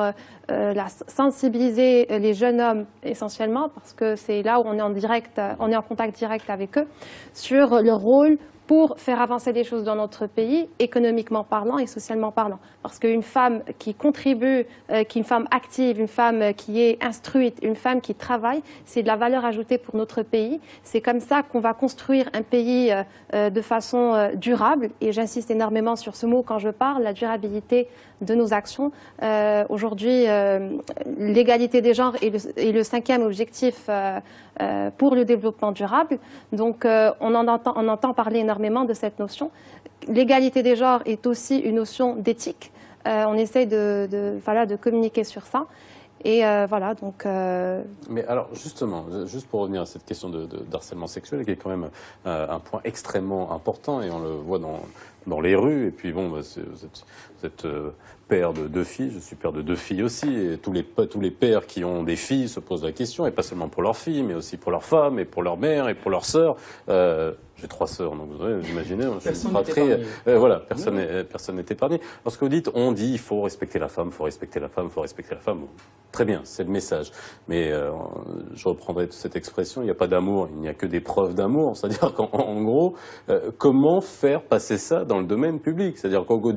sensibiliser les jeunes hommes essentiellement, parce que c'est là où on est en contact direct avec eux, sur leur rôle pour faire avancer les choses dans notre pays, économiquement parlant et socialement parlant. Parce qu'une femme qui contribue, une femme active, une femme qui est instruite, une femme qui travaille, c'est de la valeur ajoutée pour notre pays. C'est comme ça qu'on va construire un pays de façon durable. Et j'insiste énormément sur ce mot quand je parle, la durabilité de nos actions. Aujourd'hui, l'égalité des genres est le 5e objectif pour le développement durable. Donc on entend parler énormément de cette notion. L'égalité des genres est aussi une notion d'éthique. On essaie de communiquer sur ça. Et voilà, donc... Mais alors, justement, juste pour revenir à cette question d'harcèlement sexuel, qui est quand même un point extrêmement important, et on le voit dans les rues, et puis bon, vous êtes père de 2 filles, je suis père de 2 filles aussi, et tous les pères qui ont des filles se posent la question, et pas seulement pour leurs filles, mais aussi pour leurs femmes, et pour leurs mères, et pour leurs sœurs. J'ai 3 sœurs, donc vous imaginez, je suis pas très... voilà, personne n'est épargné. Lorsque vous dites, on dit, il faut respecter la femme, il faut respecter la femme, il faut respecter la femme, bon, très bien, c'est le message. Mais je reprendrai cette expression, il n'y a pas d'amour, il n'y a que des preuves d'amour. C'est-à-dire qu'en gros, comment faire passer ça dans le domaine public? C'est-à-dire qu'en gros,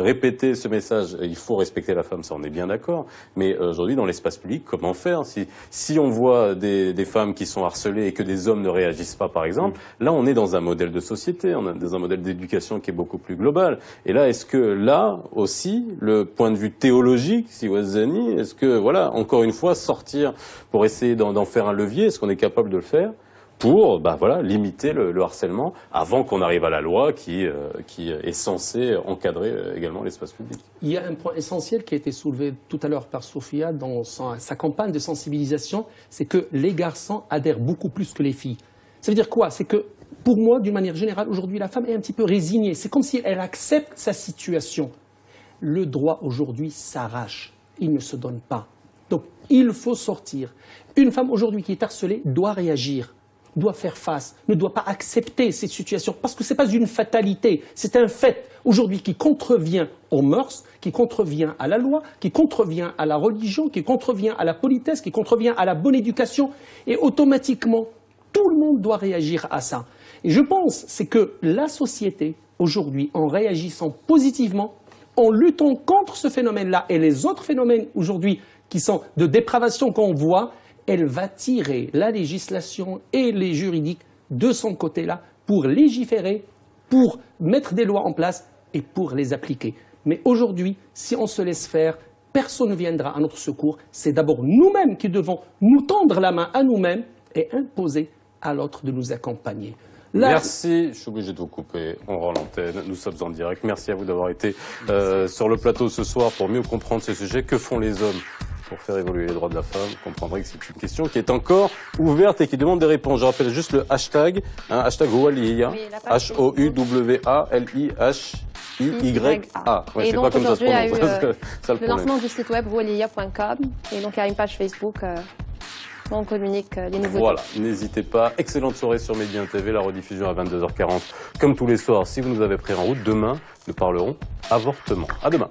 répéter ce message, il faut respecter la femme, ça on est bien d'accord. Mais aujourd'hui, dans l'espace public, comment faire? Si on voit des femmes qui sont harcelées et que des hommes ne réagissent pas, par exemple, là on est dans un modèle de société, on est dans un modèle d'éducation qui est beaucoup plus global. Et là, est-ce que là aussi, le point de vue théologique, si vous Zani, est-ce que, voilà, encore une fois, sortir pour essayer d'en faire un levier, est-ce qu'on est capable de le faire? pour limiter le harcèlement avant qu'on arrive à la loi qui est censée encadrer également l'espace public. Il y a un point essentiel qui a été soulevé tout à l'heure par Sophia dans sa campagne de sensibilisation, c'est que les garçons adhèrent beaucoup plus que les filles. Ça veut dire quoi? C'est que pour moi, d'une manière générale, aujourd'hui, la femme est un petit peu résignée. C'est comme si elle accepte sa situation. Le droit aujourd'hui s'arrache, il ne se donne pas. Donc il faut sortir. Une femme aujourd'hui qui est harcelée doit réagir, doit faire face, ne doit pas accepter cette situation, parce que ce n'est pas une fatalité, c'est un fait aujourd'hui qui contrevient aux mœurs, qui contrevient à la loi, qui contrevient à la religion, qui contrevient à la politesse, qui contrevient à la bonne éducation, et automatiquement, tout le monde doit réagir à ça. Et je pense c'est que la société, aujourd'hui, en réagissant positivement, en luttant contre ce phénomène-là et les autres phénomènes aujourd'hui qui sont de dépravation qu'on voit, elle va tirer la législation et les juridiques de son côté-là pour légiférer, pour mettre des lois en place et pour les appliquer. Mais aujourd'hui, si on se laisse faire, personne ne viendra à notre secours. C'est d'abord nous-mêmes qui devons nous tendre la main à nous-mêmes et imposer à l'autre de nous accompagner. Là, merci, je suis obligé de vous couper, on rend l'antenne, nous sommes en direct. Merci à vous d'avoir été sur le plateau ce soir pour mieux comprendre ce sujet. Que font les hommes pour faire évoluer les droits de la femme? Vous comprendrez que c'est une question qui est encore ouverte et qui demande des réponses. Je rappelle juste le hashtag, hashtag Oualiya, Oui, H-O-U-W-A-L-I-H-I-Y-A. Ouais, et c'est donc pas comme ça se aujourd'hui, il y a prononce, eu parce que ça le le problème. lancement du site web oualiya.com et donc il y a une page Facebook où on communique les nouveautés. Voilà, n'hésitez pas. Excellente soirée sur Médien TV, la rediffusion à 22h40. Comme tous les soirs, si vous nous avez pris en route, demain, nous parlerons avortement. À demain.